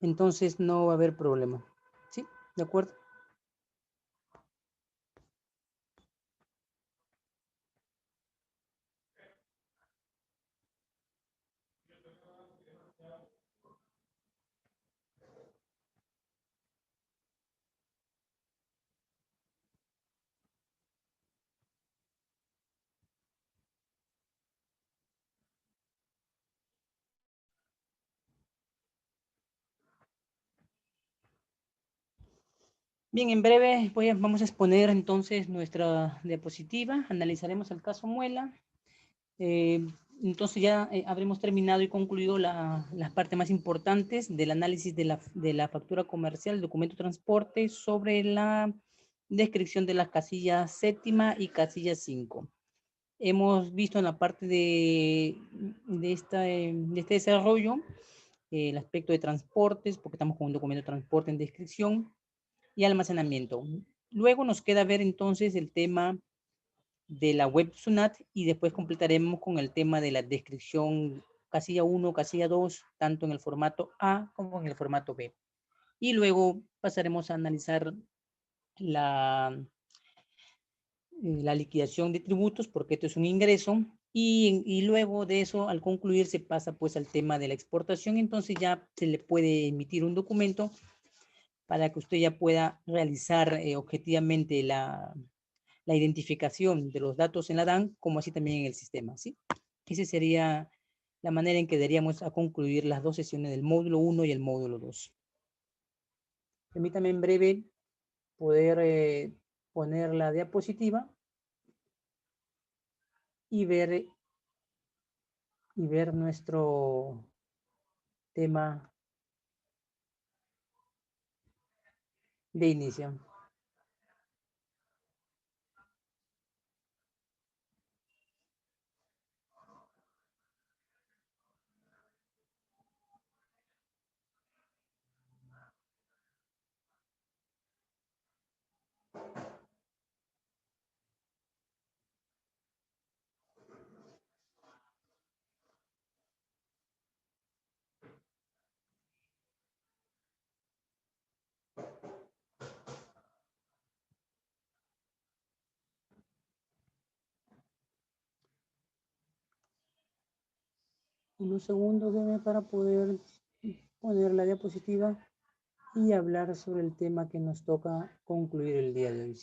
entonces no va a haber problema. ¿Sí? ¿De acuerdo? Bien, en breve vamos a exponer entonces nuestra diapositiva, analizaremos el caso Muela. Entonces ya habremos terminado y concluido las partes más importantes del análisis de la factura comercial, el documento de transporte, sobre la descripción de las casillas séptima y casilla 5. Hemos visto en la parte de este desarrollo el aspecto de transportes, porque estamos con un documento de transporte en descripción, y almacenamiento. Luego nos queda ver entonces el tema de la web SUNAT y después completaremos con el tema de la descripción casilla 1, casilla 2, tanto en el formato A como en el formato B. Y luego pasaremos a analizar la liquidación de tributos, porque esto es un ingreso, y luego de eso, al concluir, se pasa pues al tema de la exportación, entonces ya se le puede emitir un documento para que usted ya pueda realizar objetivamente la identificación de los datos en la DAN, como así también en el sistema, ¿sí? Esa sería la manera en que deberíamos a concluir las dos sesiones del módulo 1 y el módulo 2. Permítame en breve poder poner la diapositiva y ver nuestro tema de inicio. Unos segundos para poder poner la diapositiva y hablar sobre el tema que nos toca concluir el día de hoy.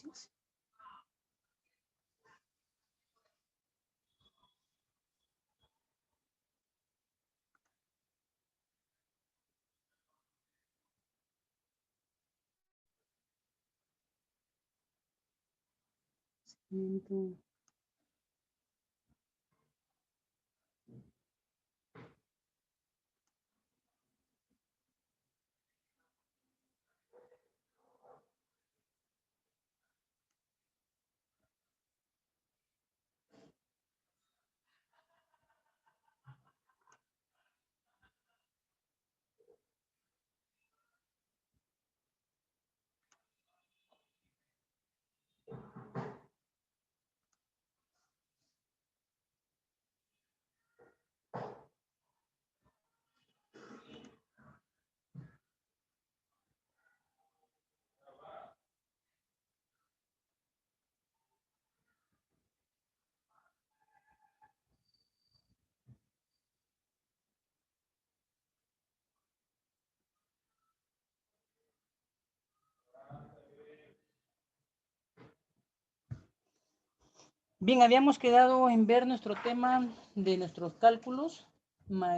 Bien, habíamos quedado en ver nuestro tema de nuestros cálculos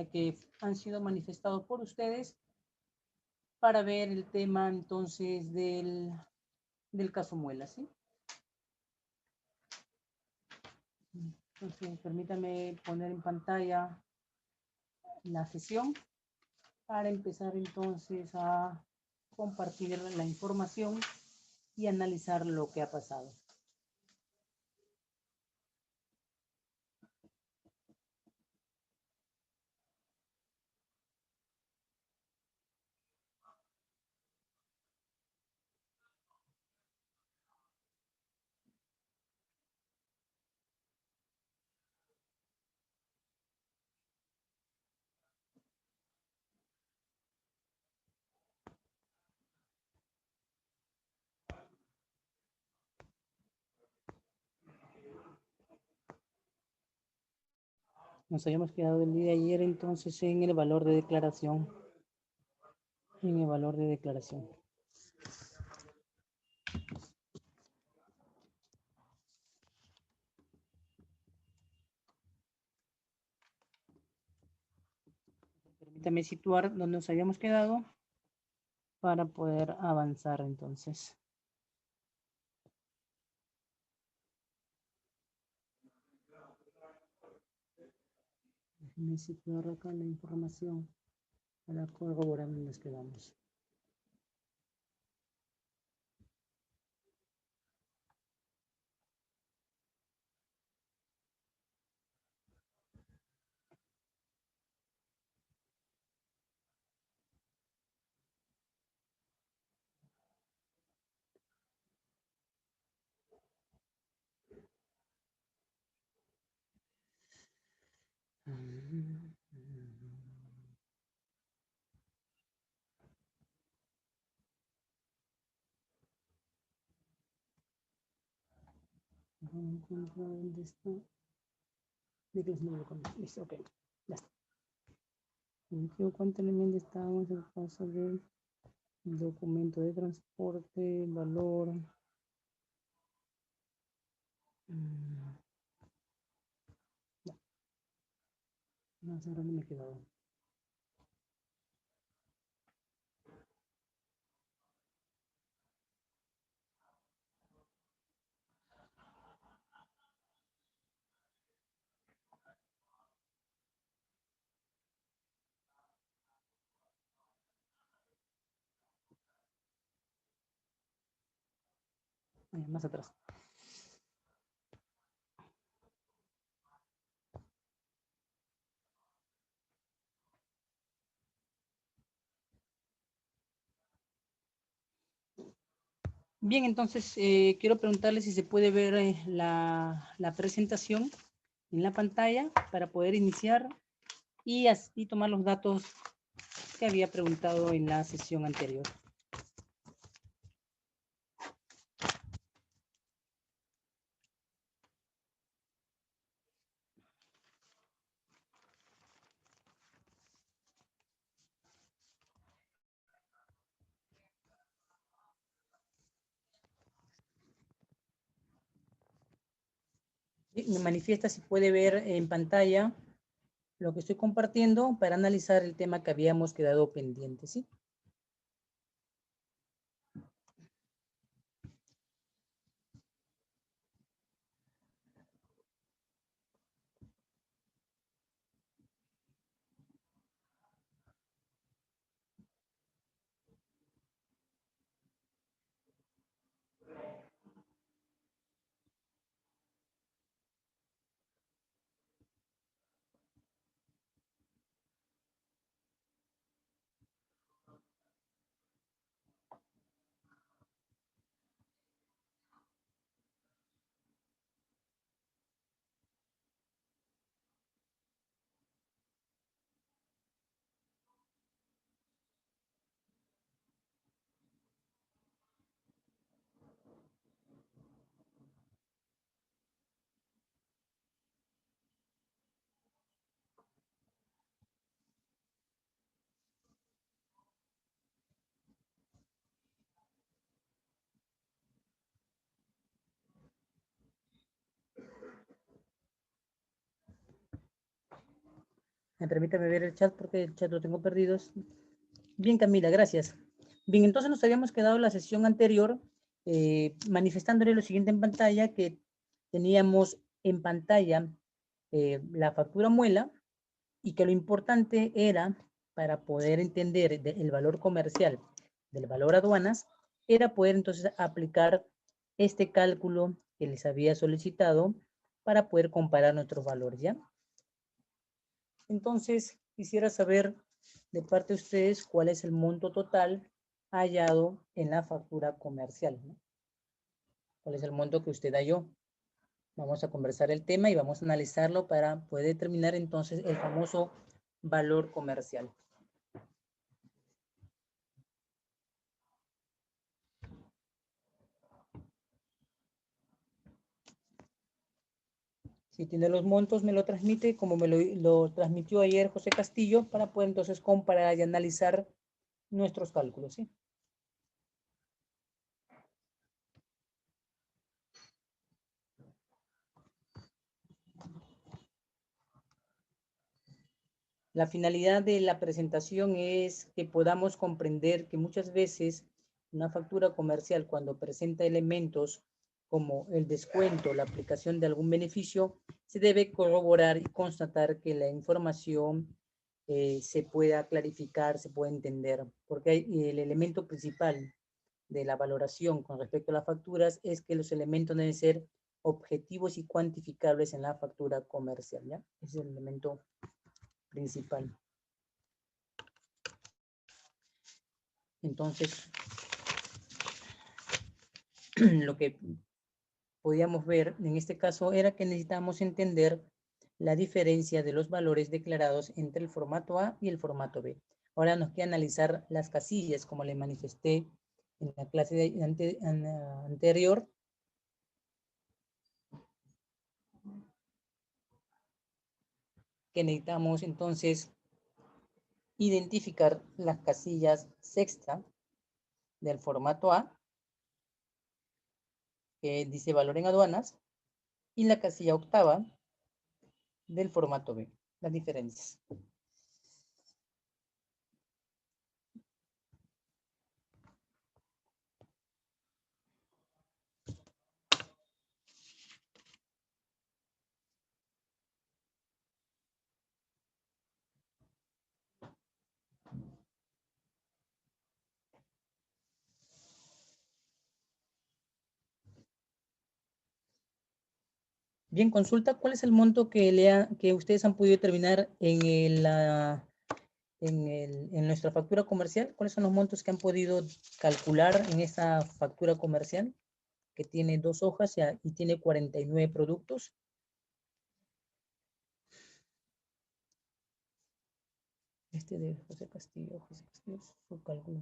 que han sido manifestados por ustedes para ver el tema entonces del caso Muela, ¿sí? Entonces, permítame poner en pantalla la sesión para empezar entonces a compartir la información y analizar lo que ha pasado. Nos habíamos quedado el día de ayer entonces en el valor de declaración. En el valor de declaración. Permítame situar donde nos habíamos quedado para poder avanzar entonces. Déjenme situar acá la información para corroborar dónde nos quedamos. ¿Dónde está? Listo, ok. Ya está. ¿Cuánto elemento estábamos en el caso del documento de transporte, valor? Ya. No sé dónde me he quedado. Más atrás. Bien, entonces quiero preguntarle si se puede ver la presentación en la pantalla para poder iniciar y así tomar los datos que había preguntado en la sesión anterior. Me manifiesta si puede ver en pantalla lo que estoy compartiendo para analizar el tema que habíamos quedado pendiente, ¿sí? Permítame ver el chat porque el chat lo tengo perdido. Bien, Camila, gracias. Bien, entonces nos habíamos quedado en la sesión anterior manifestándole lo siguiente en pantalla, que teníamos en pantalla la factura muela y que lo importante era, para poder entender el valor comercial del valor aduanas, era poder entonces aplicar este cálculo que les había solicitado para poder comparar nuestros valores, ¿ya? Entonces, quisiera saber de parte de ustedes cuál es el monto total hallado en la factura comercial, ¿no? ¿Cuál es el monto que usted halló? Vamos a conversar el tema y vamos a analizarlo para poder determinar entonces el famoso valor comercial. Sí, Si tiene los montos, me lo transmite como me lo transmitió ayer José Castillo para poder entonces comparar y analizar nuestros cálculos, ¿sí? La finalidad de la presentación es que podamos comprender que muchas veces una factura comercial, cuando presenta elementos como el descuento, la aplicación de algún beneficio, se debe corroborar y constatar que la información se pueda clarificar, se pueda entender, porque el elemento principal de la valoración con respecto a las facturas es que los elementos deben ser objetivos y cuantificables en la factura comercial, ¿ya? Ese es el elemento principal. Entonces, lo que podíamos ver en este caso era que necesitábamos entender la diferencia de los valores declarados entre el formato A y el formato B. Ahora nos queda analizar las casillas, como le manifesté en la clase anterior. Que necesitamos entonces identificar las casillas sexta del formato A, que dice valor en aduanas, y la casilla octava del formato B, las diferencias. Bien, consulta cuál es el monto que ustedes han podido determinar en nuestra factura comercial. ¿Cuáles son los montos que han podido calcular en esta factura comercial? Que tiene 2 hojas y tiene 49 productos. Este de José Castillo, su cálculo.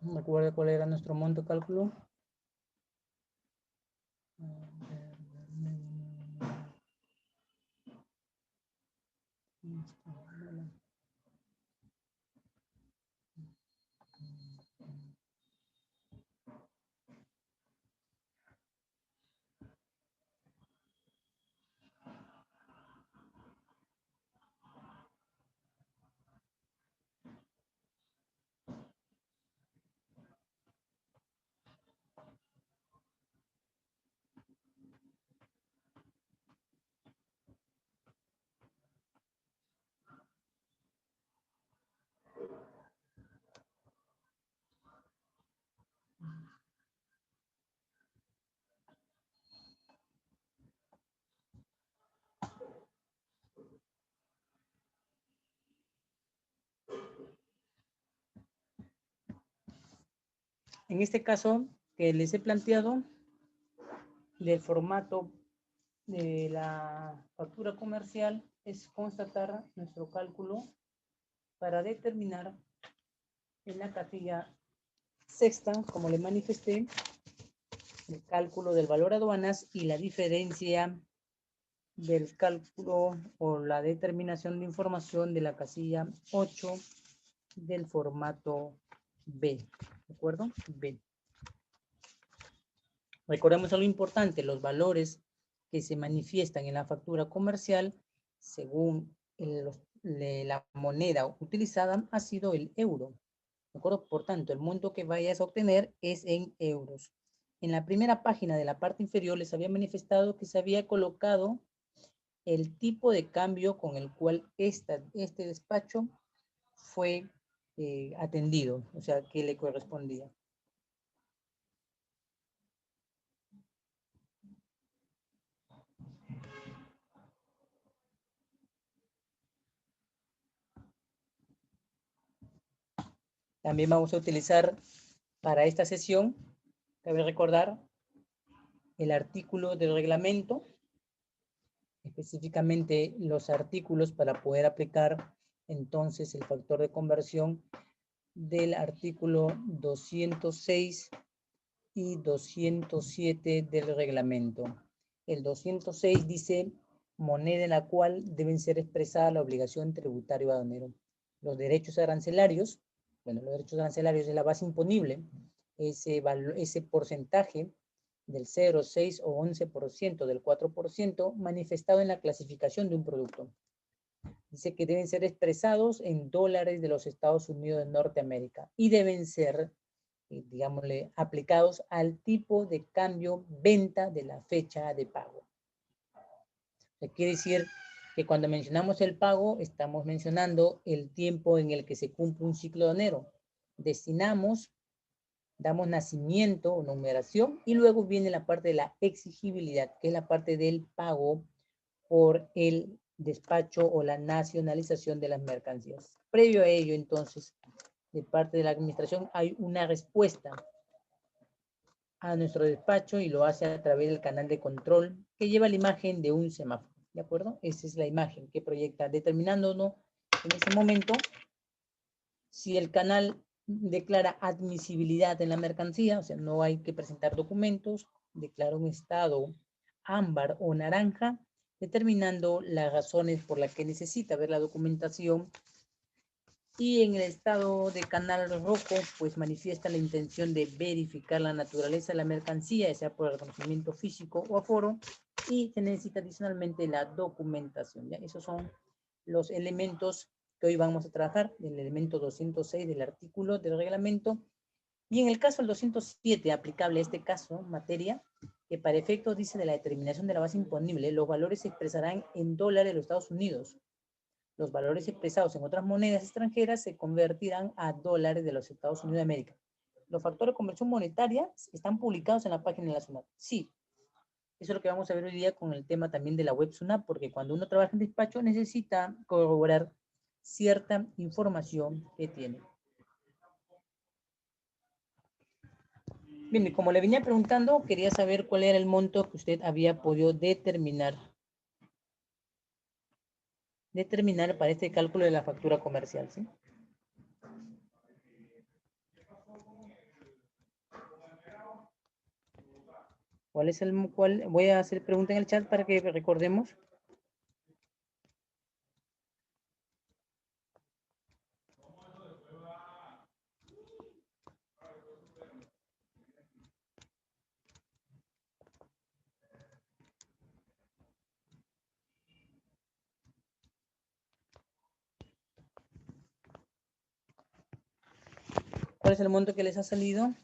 ¿Me acuerdo cuál era nuestro monto cálculo? En este caso que les he planteado, del formato de la factura comercial es constatar nuestro cálculo para determinar en la casilla sexta, como le manifesté, el cálculo del valor aduanas y la diferencia del cálculo o la determinación de información de la casilla 8 del formato B, ¿de acuerdo? B. Recordemos algo importante, los valores que se manifiestan en la factura comercial según la moneda utilizada ha sido el euro. ¿De acuerdo? Por tanto, el monto que vayas a obtener es en euros. En la primera página de la parte inferior les había manifestado que se había colocado el tipo de cambio con el cual este despacho fue atendido, o sea, que le correspondía. También vamos a utilizar para esta sesión, cabe recordar, el artículo del reglamento, específicamente los artículos para poder aplicar entonces el factor de conversión del artículo 206 y 207 del reglamento. El 206 dice moneda en la cual deben ser expresada la obligación tributaria aduanero. Los derechos arancelarios, bueno, los derechos arancelarios es la base imponible, ese porcentaje del 0, 6 o 11% del 4% manifestado en la clasificación de un producto. Dice que deben ser expresados en dólares de los Estados Unidos de Norteamérica y deben ser, digámosle, aplicados al tipo de cambio venta de la fecha de pago. Quiere decir que cuando mencionamos el pago, estamos mencionando el tiempo en el que se cumple un ciclo aduanero. Destinamos, damos nacimiento o numeración y luego viene la parte de la exigibilidad, que es la parte del pago por el despacho o la nacionalización de las mercancías. Previo a ello, entonces, de parte de la administración hay una respuesta a nuestro despacho y lo hace a través del canal de control que lleva la imagen de un semáforo, ¿de acuerdo? Esa es la imagen que proyecta, determinándonos en ese momento si el canal declara admisibilidad en la mercancía, o sea, no hay que presentar documentos, declara un estado ámbar o naranja, determinando las razones por las que necesita ver la documentación. Y en el estado de canal rojo, pues manifiesta la intención de verificar la naturaleza de la mercancía, ya sea por reconocimiento físico o aforo, y se necesita adicionalmente la documentación. ¿Ya? Esos son los elementos que hoy vamos a trabajar, el elemento 206 del artículo del reglamento. Y en el caso del 207, aplicable a este caso, materia, que para efectos, dice, de la determinación de la base imponible, los valores se expresarán en dólares de los Estados Unidos. Los valores expresados en otras monedas extranjeras se convertirán a dólares de los Estados Unidos de América. ¿Los factores de conversión monetaria están publicados en la página de la SUNAT? Sí. Eso es lo que vamos a ver hoy día con el tema también de la web SUNAT, porque cuando uno trabaja en despacho necesita corroborar cierta información que tiene. Bien, y como le venía preguntando, quería saber cuál era el monto que usted había podido determinar para este cálculo de la factura comercial, ¿sí? Voy a hacer pregunta en el chat para que recordemos. ¿Cuál es el monto que les ha salido?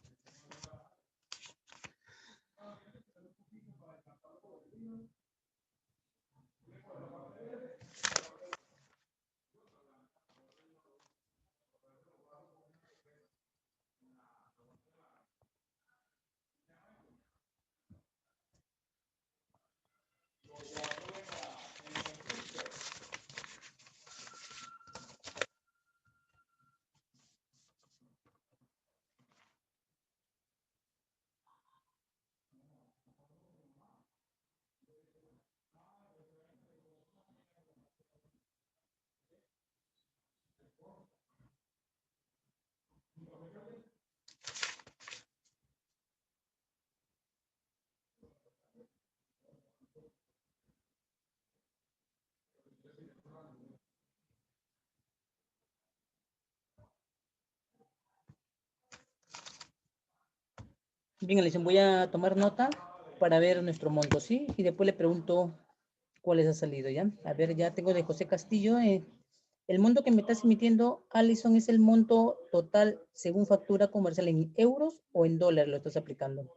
Bien, Alison, voy a tomar nota para ver nuestro monto, ¿sí? Y después le pregunto cuáles ha salido, ¿ya? A ver, ya tengo de José Castillo. El monto que me estás emitiendo, Alison, ¿es el monto total según factura comercial en euros o en dólares lo estás aplicando?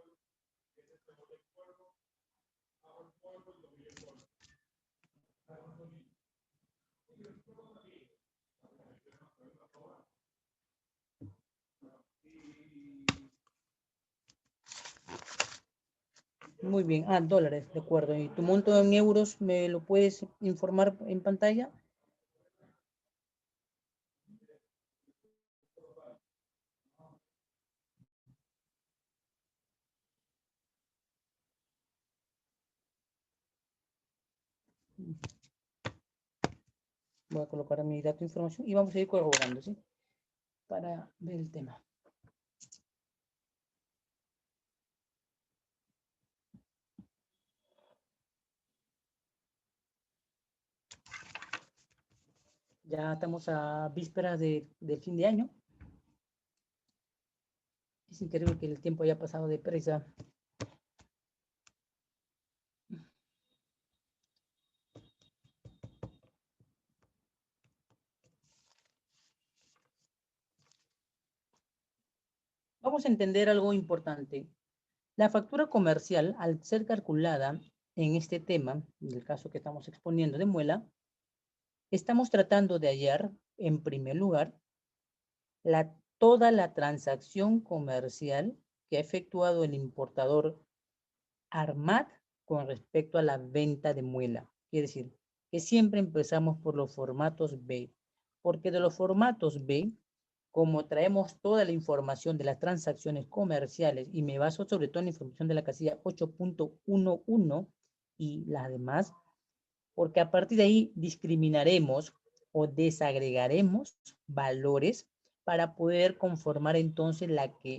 Muy bien. Ah, dólares, de acuerdo. ¿Y tu monto en euros me lo puedes informar en pantalla? Voy a colocar mi dato de información y vamos a ir corroborando, ¿sí? Para ver el tema. Ya estamos a vísperas de fin de año. Es increíble que el tiempo haya pasado deprisa. Vamos a entender algo importante. La factura comercial, al ser calculada en este tema, en el caso que estamos exponiendo de muela, estamos tratando de hallar, en primer lugar, toda la transacción comercial que ha efectuado el importador Armat con respecto a la venta de muela. Quiere decir que siempre empezamos por los formatos B, porque de los formatos B, como traemos toda la información de las transacciones comerciales y me baso sobre todo en la información de la casilla 8.11 y las demás, porque a partir de ahí discriminaremos o desagregaremos valores para poder conformar entonces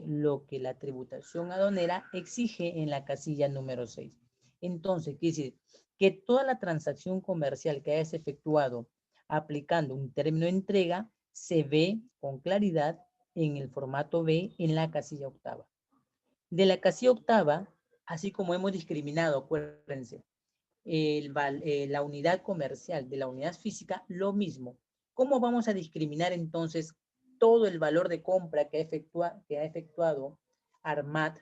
lo que la tributación aduanera exige en la casilla número 6. Entonces, quiere decir que toda la transacción comercial que hayas efectuado aplicando un término de entrega se ve con claridad en el formato B en la casilla octava. De la casilla octava, así como hemos discriminado, acuérdense, la unidad comercial de la unidad física, lo mismo. ¿Cómo vamos a discriminar entonces todo el valor de compra que ha efectuado Armat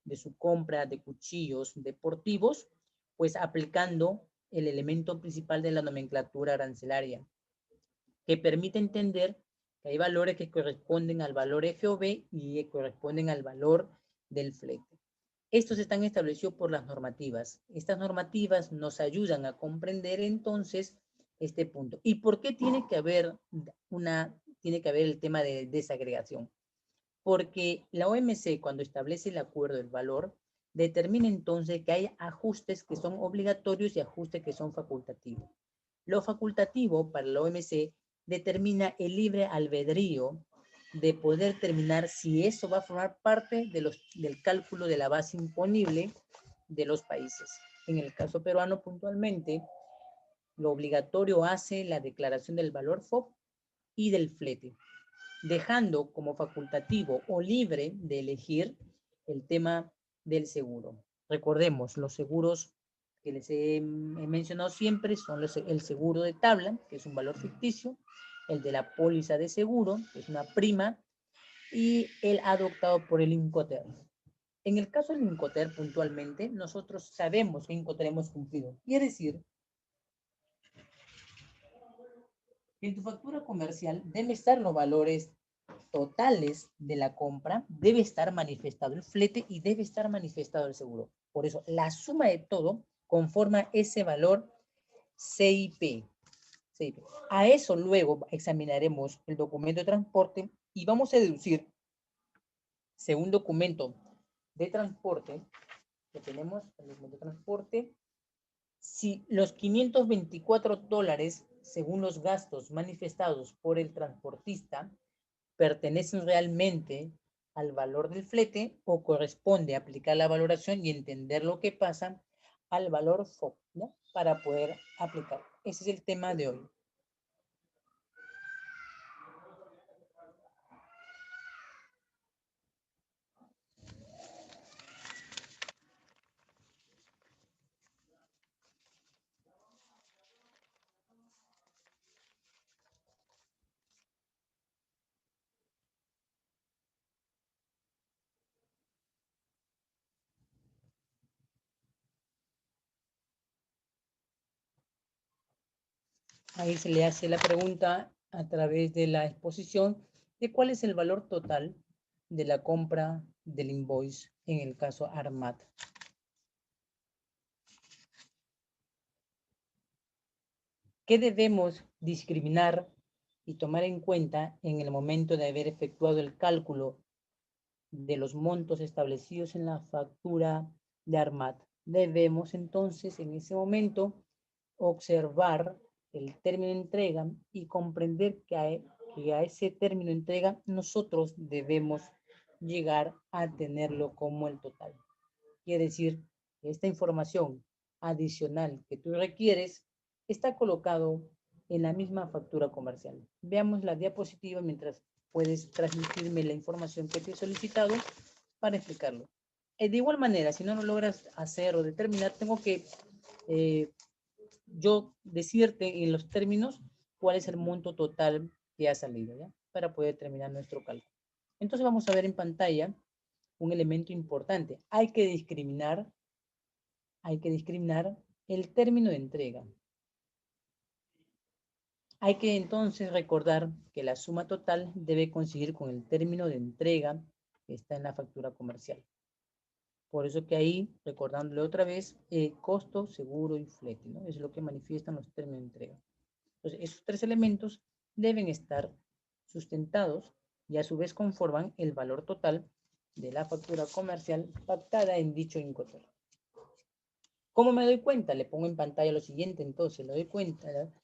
de su compra de cuchillos deportivos? Pues aplicando el elemento principal de la nomenclatura arancelaria, que permite entender que hay valores que corresponden al valor FOB y que corresponden al valor del flete. Estos están establecidos por las normativas. Estas normativas nos ayudan a comprender entonces este punto. ¿Y por qué tiene que haber el tema de desagregación? Porque la OMC, cuando establece el acuerdo del valor, determina entonces que hay ajustes que son obligatorios y ajustes que son facultativos. Lo facultativo para la OMC determina el libre albedrío de poder determinar si eso va a formar parte del cálculo de la base imponible de los países. En el caso peruano, puntualmente, lo obligatorio hace la declaración del valor FOB y del flete, dejando como facultativo o libre de elegir el tema del seguro. Recordemos, los seguros que les he mencionado siempre son el seguro de tabla, que es un valor ficticio, el de la póliza de seguro, que es una prima, y el adoptado por el Incoterm. En el caso del Incoterm, puntualmente, nosotros sabemos que Incoterm hemos cumplido. Quiere decir que en tu factura comercial debe estar los valores totales de la compra, debe estar manifestado el flete y debe estar manifestado el seguro. Por eso, la suma de todo conforma ese valor CIP. CIP. A eso luego examinaremos el documento de transporte y vamos a deducir, según documento de transporte, que tenemos el documento de transporte, si los $524, según los gastos manifestados por el transportista, pertenecen realmente al valor del flete o corresponde aplicar la valoración y entender lo que pasa al valor FOB, ¿no? Para poder aplicar. Ese es el tema de hoy. Ahí se le hace la pregunta a través de la exposición de cuál es el valor total de la compra del invoice en el caso ARMAT. ¿Qué debemos discriminar y tomar en cuenta en el momento de haber efectuado el cálculo de los montos establecidos en la factura de ARMAT? Debemos entonces en ese momento observar el término de entrega y comprender que a ese término de entrega nosotros debemos llegar a tenerlo como el total. Quiere decir que esta información adicional que tú requieres está colocado en la misma factura comercial. Veamos la diapositiva mientras puedes transmitirme la información que te he solicitado para explicarlo. De igual manera, si no lo logras hacer o determinar, tengo que yo decirte en los términos cuál es el monto total que ha salido, ¿ya? Para poder terminar nuestro cálculo. Entonces vamos a ver en pantalla un elemento importante. Hay que discriminar el término de entrega. Hay que entonces recordar que la suma total debe coincidir con el término de entrega que está en la factura comercial. Por eso que ahí, recordándole otra vez, costo, seguro y flete, ¿no? Es lo que manifiestan los términos de entrega. Entonces, esos tres elementos deben estar sustentados y a su vez conforman el valor total de la factura comercial pactada en dicho Incoterm. ¿Cómo me doy cuenta? Le pongo en pantalla lo siguiente, entonces, le doy cuenta, ¿verdad?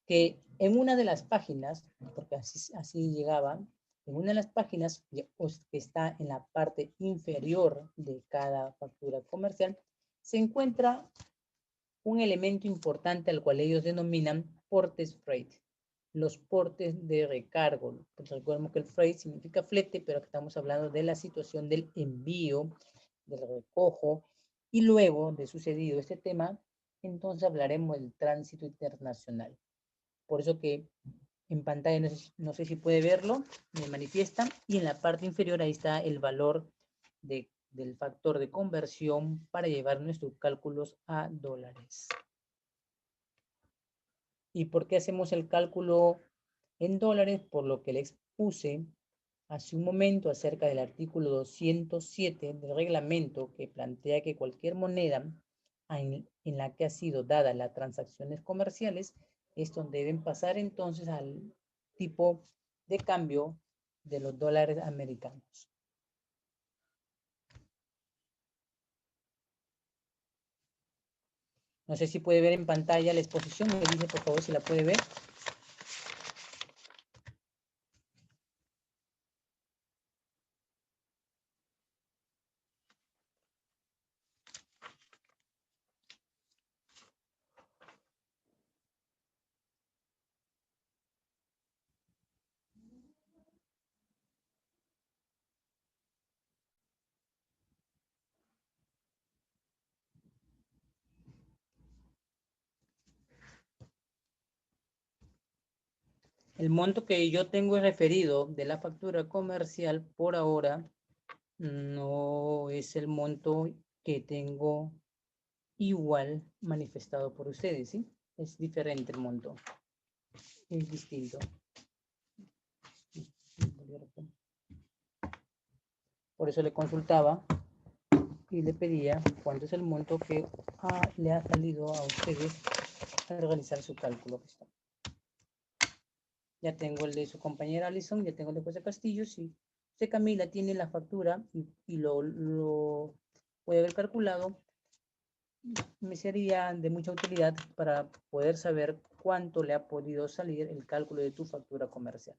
Que en una de las páginas, porque así llegaba, en una de las páginas que está en la parte inferior de cada factura comercial, se encuentra un elemento importante al cual ellos denominan portes freight, los portes de recargo. Pues recordemos que el freight significa flete, pero que estamos hablando de la situación del envío, del recojo, y luego de sucedido este tema, entonces hablaremos del tránsito internacional. Por eso que en pantalla, no sé si puede verlo, me manifiesta, y en la parte inferior ahí está el valor del factor de conversión para llevar nuestros cálculos a dólares. ¿Y por qué hacemos el cálculo en dólares? Por lo que le expuse hace un momento acerca del artículo 207 del reglamento que plantea que cualquier moneda en la que ha sido dada las transacciones comerciales, estos deben pasar entonces al tipo de cambio de los dólares americanos. No sé si puede ver en pantalla la exposición, me dice por favor si la puede ver. El monto que yo tengo referido de la factura comercial por ahora no es el monto que tengo igual manifestado por ustedes, ¿sí? Es diferente el monto, es distinto. Por eso le consultaba y le pedía cuánto es el monto que le ha salido a ustedes al realizar su cálculo. Ya tengo el de su compañera Alison, ya tengo el de José Castillo. Si usted, Camila, tiene la factura y lo puede haber calculado, me sería de mucha utilidad para poder saber cuánto le ha podido salir el cálculo de tu factura comercial.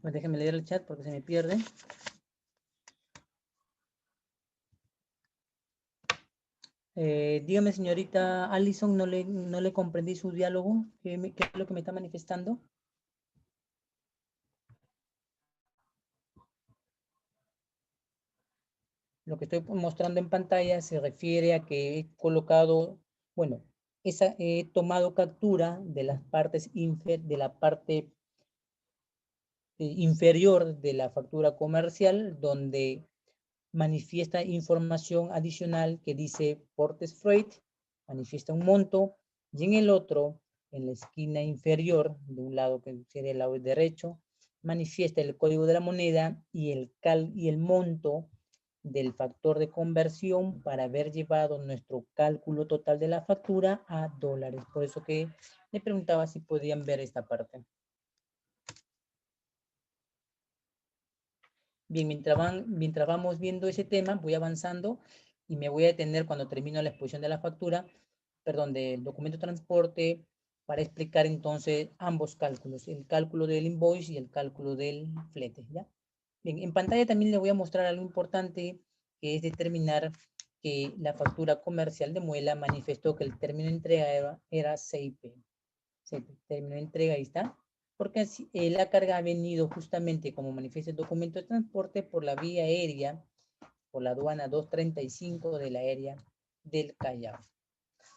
Pues déjenme leer el chat porque se me pierde. Dígame, señorita Allison, no le comprendí su diálogo. ¿Qué es lo que me está manifestando? Lo que estoy mostrando en pantalla se refiere a que he colocado, bueno, he tomado captura de las partes de la parte inferior de la factura comercial, donde manifiesta información adicional que dice Portes Freight, manifiesta un monto, y en el otro, en la esquina inferior, de un lado que sería el lado derecho, manifiesta el código de la moneda y el monto del factor de conversión para haber llevado nuestro cálculo total de la factura a dólares. Por eso que le preguntaba si podían ver esta parte. Bien, mientras vamos viendo ese tema, voy avanzando y me voy a detener cuando termino la exposición de la factura, perdón, del documento de transporte, para explicar entonces ambos cálculos, el cálculo del invoice y el cálculo del flete, ¿ya? Bien, en pantalla también le voy a mostrar algo importante, que es determinar que la factura comercial de Muela manifestó que el término de entrega era CIP. Término de entrega, ahí está. Porque así, la carga ha venido justamente, como manifiesta el documento de transporte, por la vía aérea, por la aduana 235 de la aérea del Callao.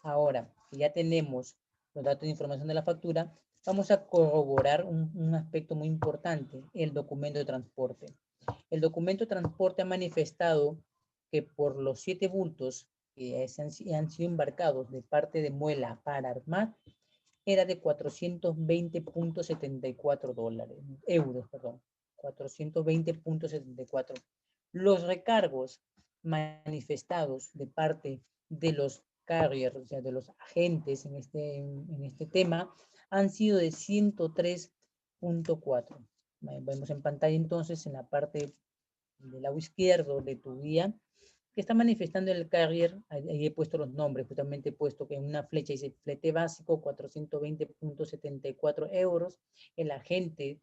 Ahora, que ya tenemos los datos de información de la factura, vamos a corroborar un aspecto muy importante, el documento de transporte. El documento de transporte ha manifestado que por los 7 bultos que han sido embarcados de parte de Muela para Armat, era de 420.74 euros, perdón, 420.74. Los recargos manifestados de parte de los carriers, o sea, de los agentes en este tema, han sido de 103.4. Vemos en pantalla entonces en la parte del lado izquierdo de tu guía, que está manifestando el carrier. Ahí he puesto los nombres, justamente he puesto que en una flecha dice flete básico 420.74 euros. El agente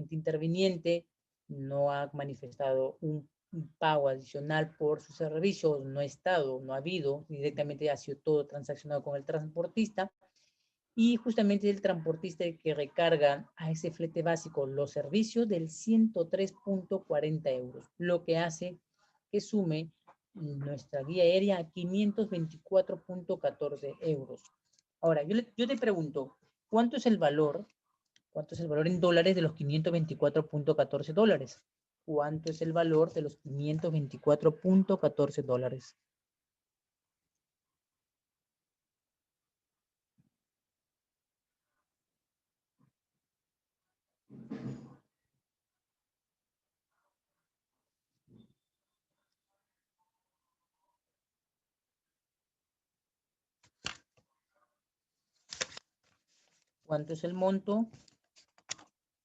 interviniente no ha manifestado un pago adicional por su servicio, no ha habido, directamente ha sido todo transaccionado con el transportista, y justamente el transportista que recarga a ese flete básico los servicios del 103.40 euros, lo que hace que sume nuestra guía aérea a 524.14 euros. Ahora, yo te pregunto, ¿cuánto es el valor? ¿Cuánto es el valor en dólares de los 524.14 dólares? ¿Cuánto es el valor de los 524.14 dólares? ¿Cuánto es el monto?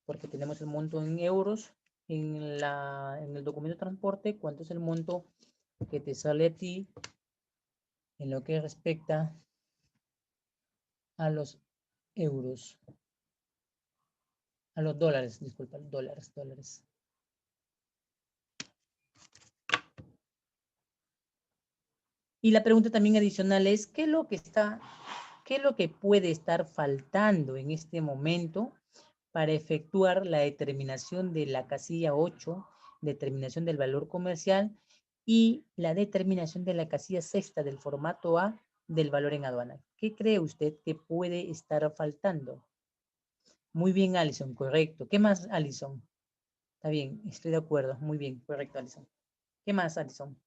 Porque tenemos el monto en euros en el documento de transporte. ¿Cuánto es el monto que te sale a ti en lo que respecta a los euros? A los dólares, disculpa, dólares. Y la pregunta también adicional es, ¿qué es lo que puede estar faltando en este momento para efectuar la determinación de la casilla 8, determinación del valor comercial, y la determinación de la casilla sexta del formato A del valor en aduana? ¿Qué cree usted que puede estar faltando? Muy bien, Alison, correcto. ¿Qué más, Alison? Está bien, estoy de acuerdo. Muy bien, correcto, Alison. ¿Qué más, Alison?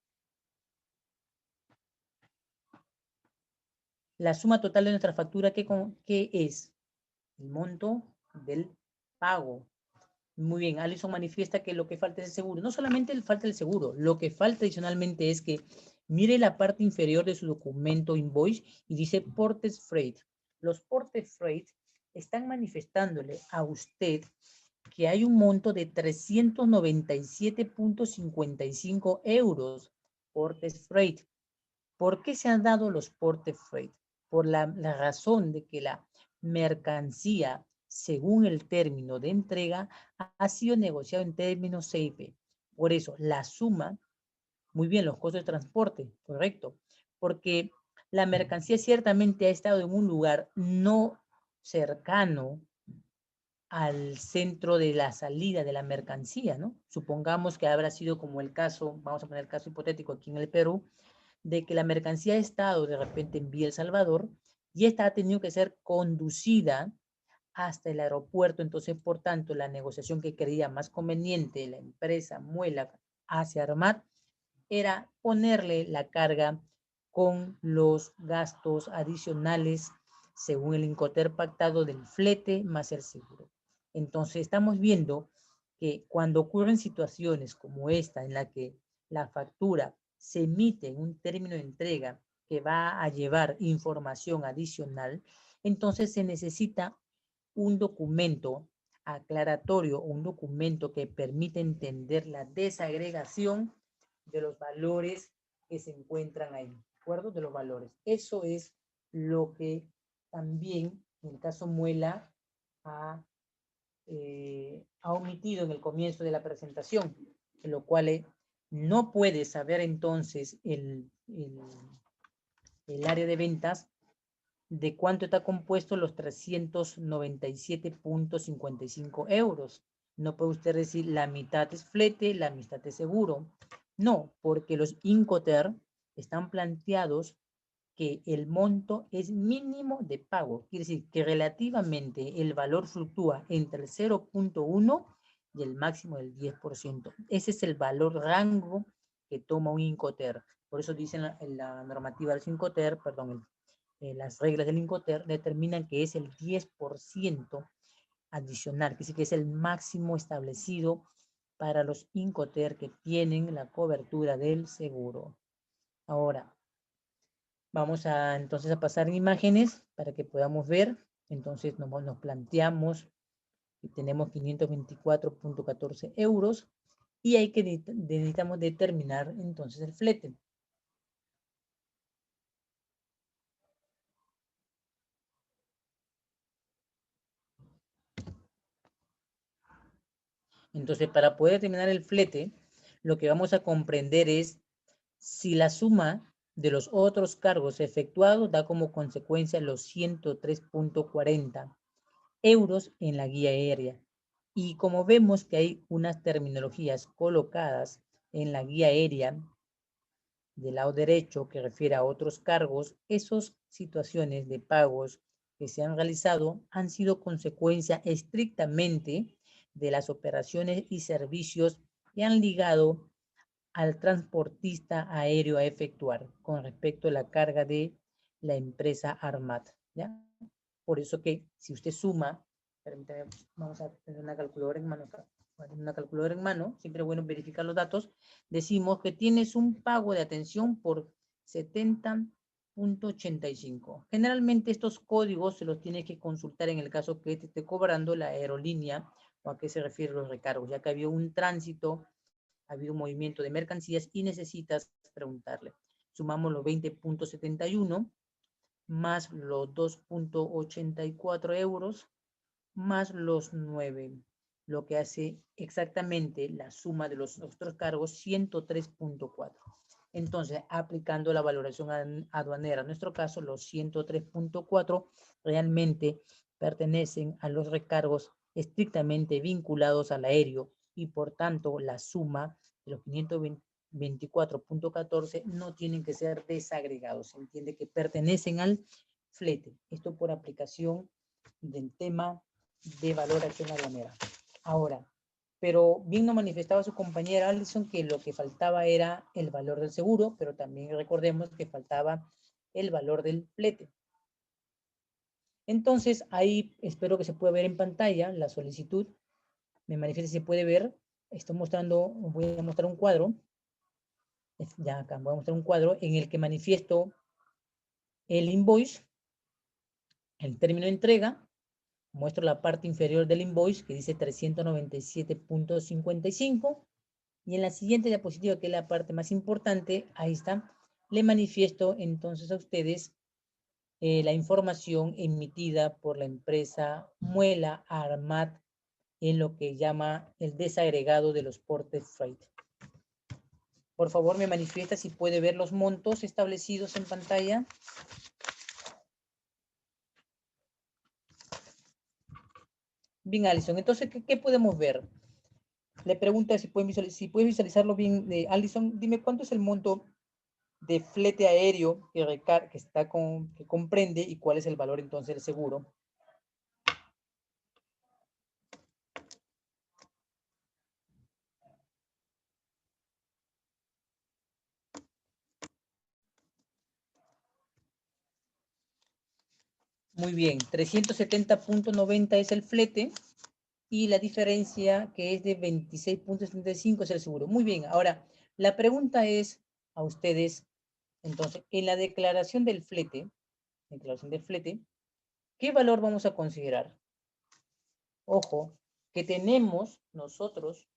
La suma total de nuestra factura, ¿qué es? El monto del pago. Muy bien, Alison manifiesta que lo que falta es el seguro. No solamente falta el seguro, lo que falta adicionalmente es que mire la parte inferior de su documento invoice y dice Portes Freight. Los Portes Freight están manifestándole a usted que hay un monto de 397.55 euros Portes Freight. ¿Por qué se han dado los Portes Freight? Por la razón de que la mercancía según el término de entrega, ha sido negociado en términos CIP. Por eso, la suma, muy bien, los costos de transporte, correcto, porque la mercancía ciertamente ha estado en un lugar no cercano al centro de la salida de la mercancía, ¿no? Supongamos que habrá sido como el caso, vamos a poner el caso hipotético aquí en el Perú, de que la mercancía ha estado de repente en Vía El Salvador y esta ha tenido que ser conducida hasta el aeropuerto. Entonces, por tanto, la negociación que creía más conveniente la empresa Muela hacia Armat era ponerle la carga con los gastos adicionales según el Incoterm pactado del flete más el seguro. Entonces, estamos viendo que cuando ocurren situaciones como esta, en la que la factura se emite en un término de entrega que va a llevar información adicional, entonces se necesita un documento aclaratorio, un documento que permite entender la desagregación de los valores que se encuentran ahí, ¿de acuerdo? De los valores. Eso es lo que también en el caso Muela ha omitido en el comienzo de la presentación, en lo cual no puede saber entonces el área de ventas de cuánto está compuesto los 397.55 euros. No puede usted decir la mitad es flete, la mitad es seguro. No, porque los Incoterm están planteados que el monto es mínimo de pago. Quiere decir que relativamente el valor fluctúa entre el 0.1 y el máximo del 10%. Ese es el valor rango que toma un Incoterm. Por eso dicen en la normativa del Incoterm, perdón, las reglas del Incoterm determinan que es el 10% adicional, que es el máximo establecido para los Incoterm que tienen la cobertura del seguro. Ahora, vamos a entonces a pasar imágenes para que podamos ver. Entonces nos planteamos que tenemos 524.14 euros y hay que necesitamos determinar entonces el flete. Entonces, para poder determinar el flete, lo que vamos a comprender es si la suma de los otros cargos efectuados da como consecuencia los 103.40 euros en la guía aérea. Y como vemos que hay unas terminologías colocadas en la guía aérea del lado derecho que refiere a otros cargos, esas situaciones de pagos que se han realizado han sido consecuencia estrictamente de las operaciones y servicios que han ligado al transportista aéreo a efectuar con respecto a la carga de la empresa Armat, ¿ya? Por eso que si usted suma, permítame, vamos a tener una calculadora en mano acá, siempre es bueno verificar los datos, decimos que tienes un pago de atención por 70.85. Generalmente estos códigos se los tiene que consultar en el caso que te esté cobrando la aerolínea o a qué se refieren los recargos, ya que había un tránsito, ha habido un movimiento de mercancías y necesitas preguntarle. Sumamos los 20.71 más los 2.84 euros más los 9, lo que hace exactamente la suma de los otros cargos 103.4. Entonces, aplicando la valoración aduanera, en nuestro caso, los 103.4 realmente pertenecen a los recargos estrictamente vinculados al aéreo y por tanto la suma de los 524.14 no tienen que ser desagregados. Se entiende que pertenecen al flete. Esto por aplicación del tema de valoración aduanera. Ahora, pero bien nos manifestaba su compañera Alison que lo que faltaba era el valor del seguro, pero también recordemos que faltaba el valor del flete. Entonces, ahí espero que se pueda ver en pantalla la solicitud. Me manifiesta si se puede ver. Estoy mostrando, voy a mostrar un cuadro. Ya acá voy a mostrar un cuadro en el que manifiesto el invoice, el término de entrega. Muestro la parte inferior del invoice que dice 397.55 y en la siguiente diapositiva, que es la parte más importante, ahí está, le manifiesto entonces a ustedes la información emitida por la empresa Muela Armat en lo que llama el desagregado de los portes freight. Por favor, me manifiesta si puede ver los montos establecidos en pantalla. Bien, Alison, entonces, ¿qué podemos ver? Le pregunta si puede visualizarlo bien. Alison, dime cuánto es el monto de flete aéreo que comprende y cuál es el valor entonces del seguro. Muy bien, 370.90 es el flete y la diferencia que es de 26.75 es el seguro. Muy bien, ahora la pregunta es a ustedes, entonces, en la declaración del flete, ¿qué valor vamos a considerar? Ojo, que tenemos nosotros,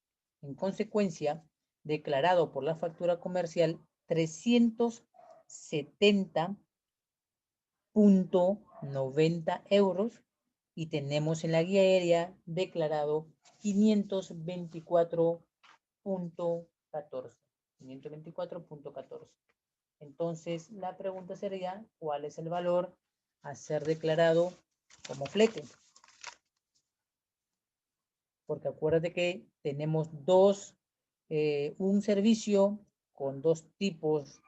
en consecuencia, declarado por la factura comercial 370.90 euros y tenemos en la guía aérea declarado 524.14. 524.14. Entonces, la pregunta sería, ¿cuál es el valor a ser declarado como flete? Porque acuérdate que tenemos un servicio con dos tipos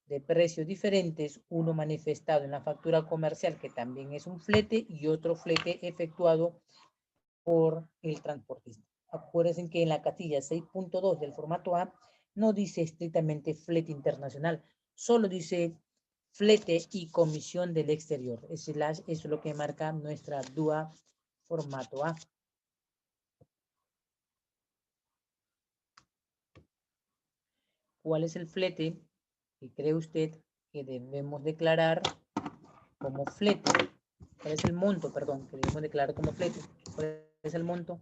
de precios diferentes, uno manifestado en la factura comercial, que también es un flete, y otro flete efectuado por el transportista. Acuérdense que en la casilla 6.2 del formato A no dice estrictamente flete internacional, solo dice flete y comisión del exterior. Eso es lo que marca nuestra DUA formato A. ¿Cuál es el flete que cree usted que debemos declarar como flete? ¿Cuál es el monto, perdón, que debemos declarar como flete? ¿Cuál es el monto?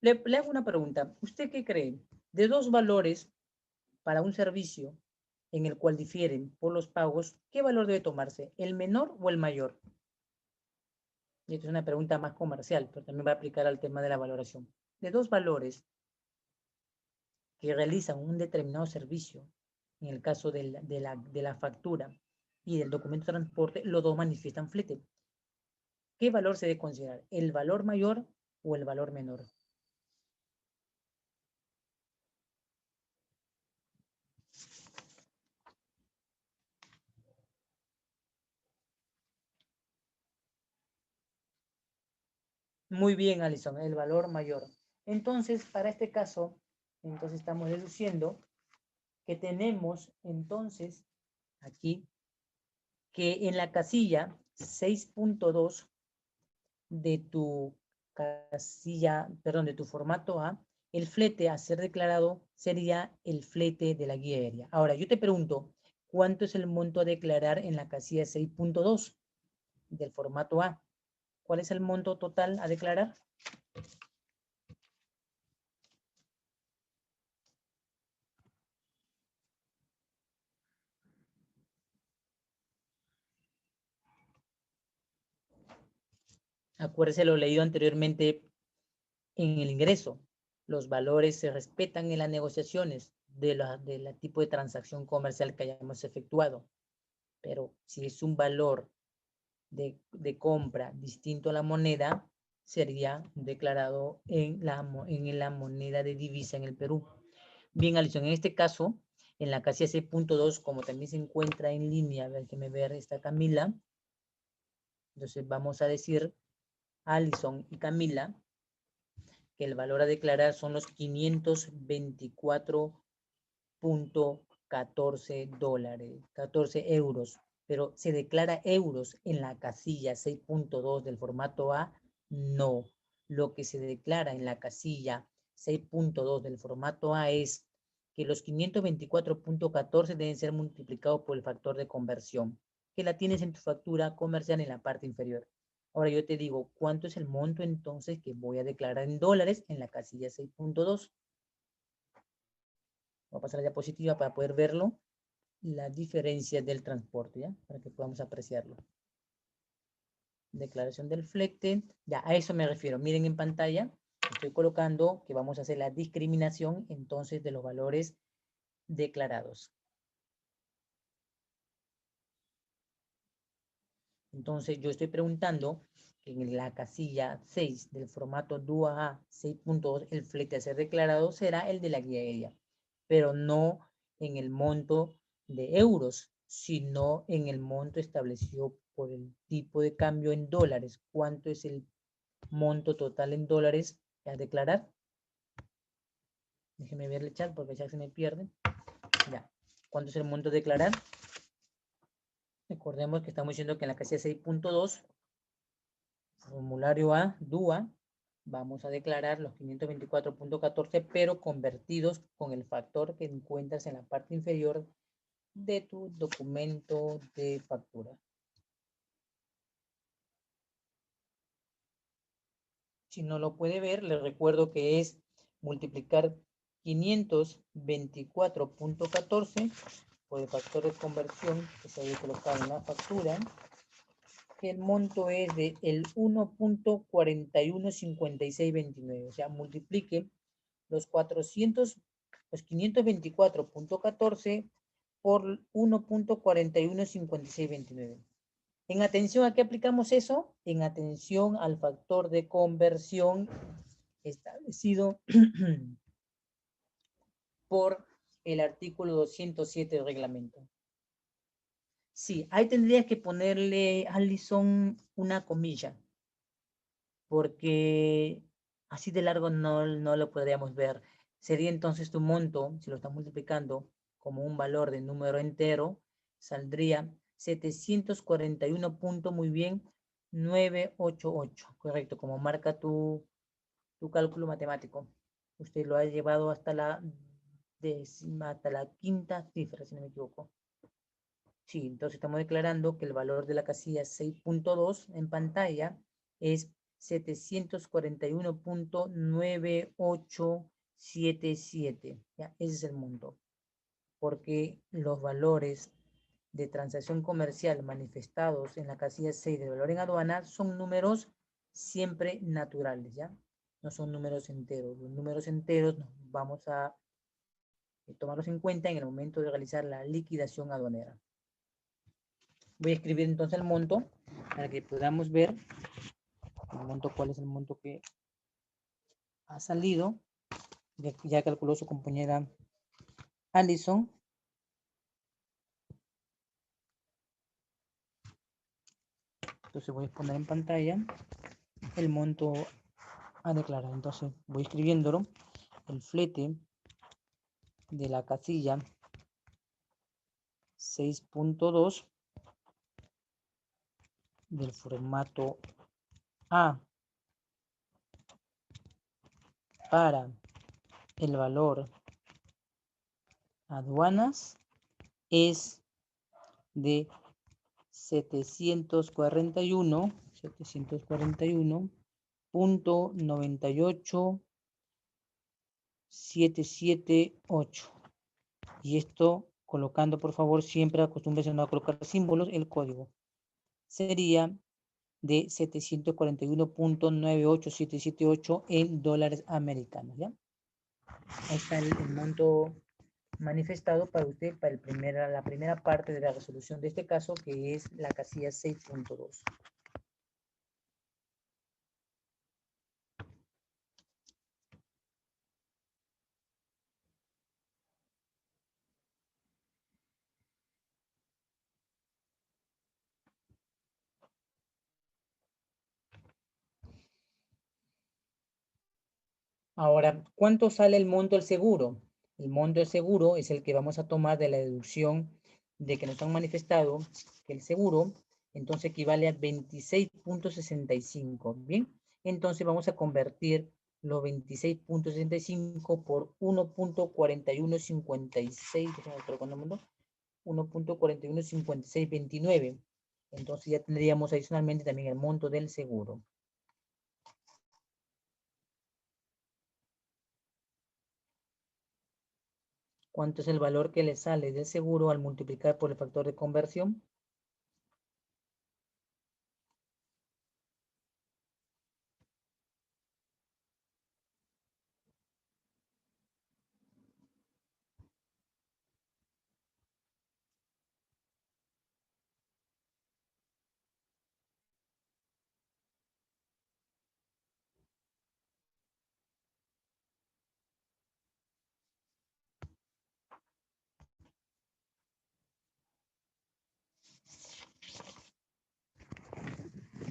Le hago una pregunta. ¿Usted qué cree? De dos valores para un servicio en el cual difieren por los pagos, ¿qué valor debe tomarse? ¿El menor o el mayor? Y esta es una pregunta más comercial, pero también va a aplicar al tema de la valoración. De dos valores que realizan un determinado servicio, en el caso de la factura y del documento de transporte, los dos manifiestan flete. ¿Qué valor se debe considerar? ¿El valor mayor o el valor menor? Muy bien, Alison, el valor mayor. Entonces, para este caso, entonces estamos deduciendo que tenemos entonces aquí que en la casilla 6.2 de tu de tu formato A, el flete a ser declarado sería el flete de la guía aérea. Ahora, yo te pregunto, ¿cuánto es el monto a declarar en la casilla 6.2 del formato A? ¿Cuál es el monto total a declarar? Acuérdese lo leído anteriormente en el ingreso. Los valores se respetan en las negociaciones de la tipo de transacción comercial que hayamos efectuado. Pero si es un valor de compra distinto a la moneda, sería declarado en la moneda de divisa en el Perú. Bien, Alison, en este caso, en la casilla 6.2, como también se encuentra en línea, a ver que me vea esta Camila, entonces vamos a decir Alison y Camila que el valor a declarar son los 524.14 dólares, 14 euros, pero se declara euros en la casilla 6.2 del formato A, no. Lo que se declara en la casilla 6.2 del formato A es que los 524.14 deben ser multiplicados por el factor de conversión, que la tienes en tu factura comercial en la parte inferior. Ahora yo te digo, ¿cuánto es el monto entonces que voy a declarar en dólares en la casilla 6.2? Voy a pasar a la diapositiva para poder verlo, la diferencia del transporte, ¿ya? Para que podamos apreciarlo. Declaración del flete, ya a eso me refiero. Miren en pantalla, estoy colocando que vamos a hacer la discriminación entonces de los valores declarados. Entonces yo estoy preguntando que en la casilla 6 del formato DUA A 6.2 el flete a ser declarado será el de la guía aérea, pero no en el monto de euros, sino en el monto establecido por el tipo de cambio en dólares. ¿Cuánto es el monto total en dólares a declarar? Déjeme ver el chat porque ya se me pierde. Ya. ¿Cuánto es el monto a declarar? Recordemos que estamos diciendo que en la casilla 6.2, formulario A, DUA, vamos a declarar los 524.14, pero convertidos con el factor que encuentras en la parte inferior de tu documento de factura. Si no lo puede ver, les recuerdo que es multiplicar 524.14 por el factor de conversión que se había colocado en la factura, que el monto es de el 1.415629, o sea, multiplique los 524.14 por 1.415629. En atención a qué aplicamos eso, en atención al factor de conversión establecido por el artículo 207 del reglamento. Sí, ahí tendrías que ponerle, Alison, una comilla, porque así de largo no lo podríamos ver. Sería entonces tu monto, si lo estás multiplicando como un valor de número entero, saldría 741 punto, muy bien, 988, correcto, como marca tu cálculo matemático. Usted lo ha llevado hasta la décima, hasta la quinta cifra, si no me equivoco. Sí, entonces estamos declarando que el valor de la casilla 6.2 en pantalla es 741.9877. ¿Ya? Ese es el monto. Porque los valores de transacción comercial manifestados en la casilla 6 del valor en aduana son números siempre naturales, ¿ya? No son números enteros. Los números enteros vamos a tomarlos en cuenta en el momento de realizar la liquidación aduanera. Voy a escribir entonces el monto para que podamos ver el monto, cuál es el monto que ha salido. Ya calculó su compañera Alison. Entonces voy a poner en pantalla el monto a declarar. Entonces voy escribiéndolo. El flete de la casilla 6.2 del formato A para el valor aduanas es de 741.98778. Y esto colocando, por favor, siempre acostúmbrense a colocar símbolos, el código. Sería de 741.98778 en dólares americanos, ¿ya? Ahí está el monto manifestado para usted para la primera parte de la resolución de este caso, que es la casilla 6.2. Ahora, ¿cuánto sale el monto del seguro? El monto del seguro es el que vamos a tomar de la deducción de que nos han manifestado que el seguro, entonces equivale a 26.65. Bien, entonces vamos a convertir los 26.65 por 1.4156, 1.415629. Entonces ya tendríamos adicionalmente también el monto del seguro. ¿Cuánto es el valor que le sale del seguro al multiplicar por el factor de conversión?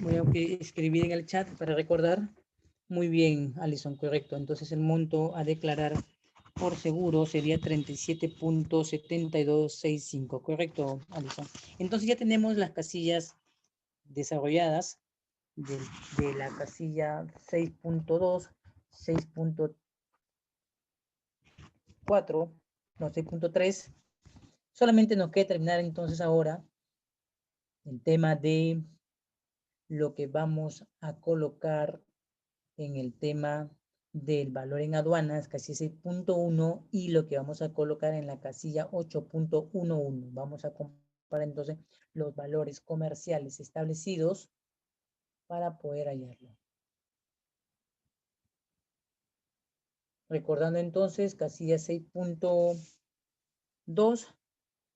Voy a escribir en el chat para recordar. Muy bien, Alison, correcto. Entonces el monto a declarar por seguro sería 37.7265, correcto, Alison. Entonces ya tenemos las casillas desarrolladas de la casilla 6.2, 6.4, no, 6.3. Solamente nos queda terminar entonces ahora el tema de lo que vamos a colocar en el tema del valor en aduanas, casilla 6.1, y lo que vamos a colocar en la casilla 8.11. Vamos a comparar entonces los valores comerciales establecidos para poder hallarlo. Recordando entonces, casilla 6.2,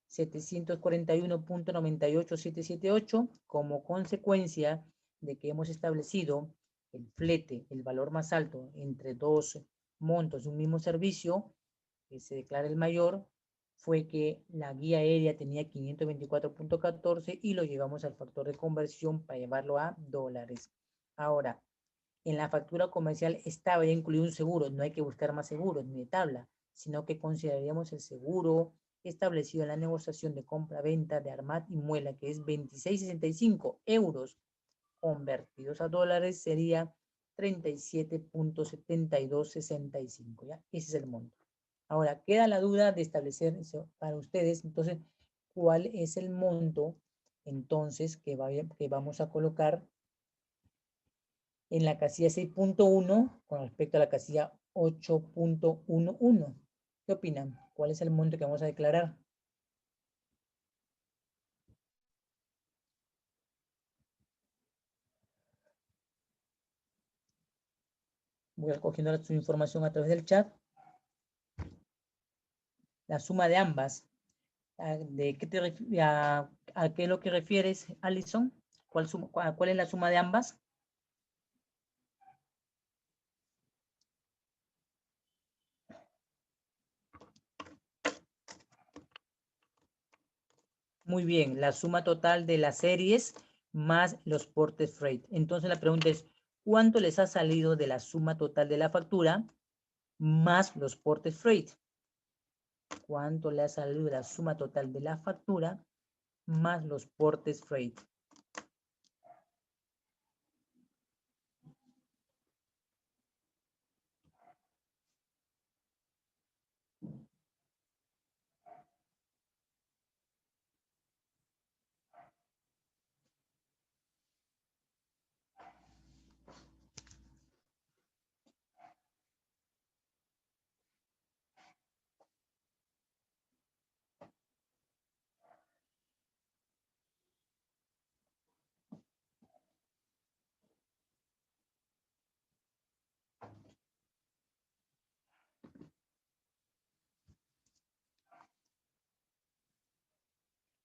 741.98778, como consecuencia de que hemos establecido el flete, el valor más alto entre dos montos de un mismo servicio, que se declara el mayor, fue que la guía aérea tenía 524.14 y lo llevamos al factor de conversión para llevarlo a dólares. Ahora, en la factura comercial estaba ya incluido un seguro, no hay que buscar más seguros ni de tabla, sino que consideraríamos el seguro establecido en la negociación de compra-venta de Armat y Muela, que es 26.65 euros, convertidos a dólares sería 37.7265, ¿ya? Ese es el monto. Ahora, queda la duda de establecer eso para ustedes, entonces, ¿cuál es el monto, entonces, que vamos a colocar en la casilla 6.1 con respecto a la casilla 8.11? ¿Qué opinan? ¿Cuál es el monto que vamos a declarar? Voy recogiendo su información a través del chat. La suma de ambas. ¿De qué a qué es lo que refieres, Alison? ¿Cuál es la suma de ambas? Muy bien, la suma total de las series más los portes freight. Entonces la pregunta es, ¿cuánto les ha salido de la suma total de la factura más los portes freight? ¿Cuánto le ha salido la suma total de la factura más los portes freight?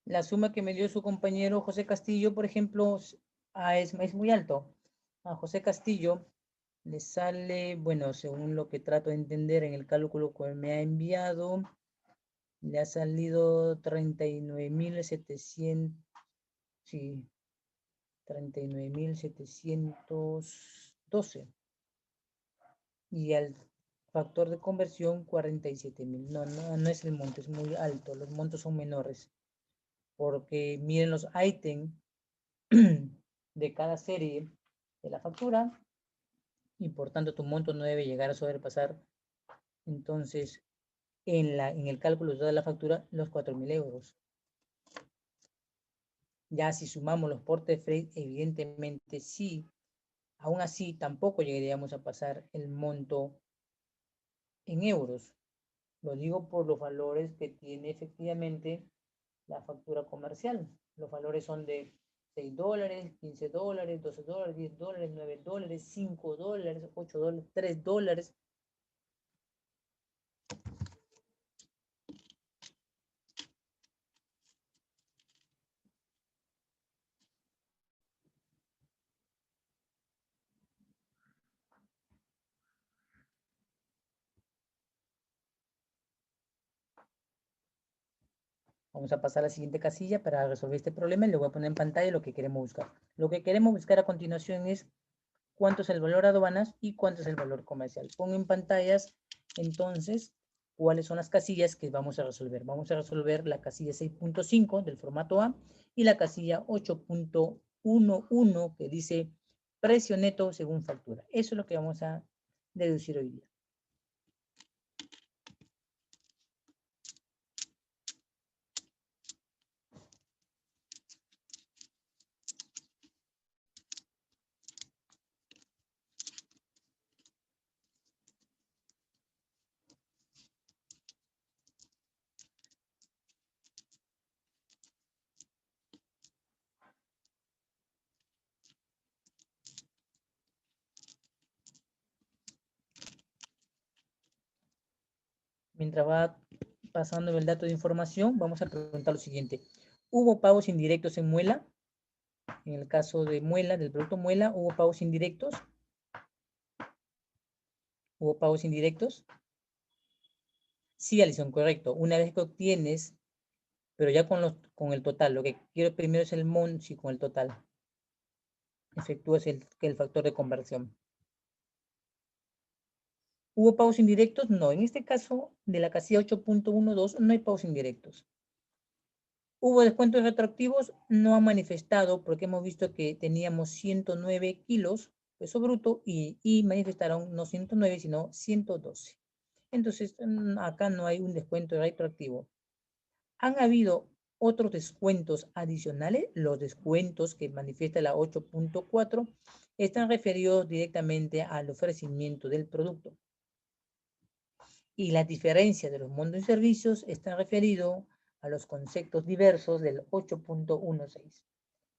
La suma que me dio su compañero José Castillo, por ejemplo, es muy alto. A José Castillo le sale, bueno, según lo que trato de entender en el cálculo que me ha enviado, le ha salido 39.700, sí, 39.712. Y al factor de conversión 47.000. No es el monto, es muy alto. Los montos son menores. Porque miren los ítems de cada serie de la factura y por tanto tu monto no debe llegar a sobrepasar, entonces, en el cálculo de toda la factura, los 4.000 euros. Ya si sumamos los portes de freight, evidentemente sí, aún así tampoco llegaríamos a pasar el monto en euros. Lo digo por los valores que tiene efectivamente la factura comercial. Los valores son de $6, $15, $12, $10, $9, $5, $8, $3. Vamos a pasar a la siguiente casilla para resolver este problema y le voy a poner en pantalla lo que queremos buscar. Lo que queremos buscar a continuación es cuánto es el valor de aduanas y cuánto es el valor comercial. Pongo en pantallas entonces cuáles son las casillas que vamos a resolver. Vamos a resolver la casilla 6.5 del formato A y la casilla 8.11 que dice precio neto según factura. Eso es lo que vamos a deducir hoy día. Mientras va pasando el dato de información, vamos a preguntar lo siguiente. ¿Hubo pagos indirectos en muela? En el caso de muela, del producto muela, ¿hubo pagos indirectos? ¿Hubo pagos indirectos? Sí, Alison, correcto. Una vez que obtienes, pero ya con el total, lo que quiero primero es el monto, sí, con el total. Efectúas el factor de conversión. ¿Hubo pagos indirectos? No, en este caso de la casilla 8.12 no hay pagos indirectos. ¿Hubo descuentos retroactivos? No ha manifestado porque hemos visto que teníamos 109 kilos peso bruto y manifestaron no 109 sino 112. Entonces acá no hay un descuento retroactivo. ¿Han habido otros descuentos adicionales? Los descuentos que manifiesta la 8.4 están referidos directamente al ofrecimiento del producto. Y las diferencias de los montos y servicios están referidos a los conceptos diversos del 8.16.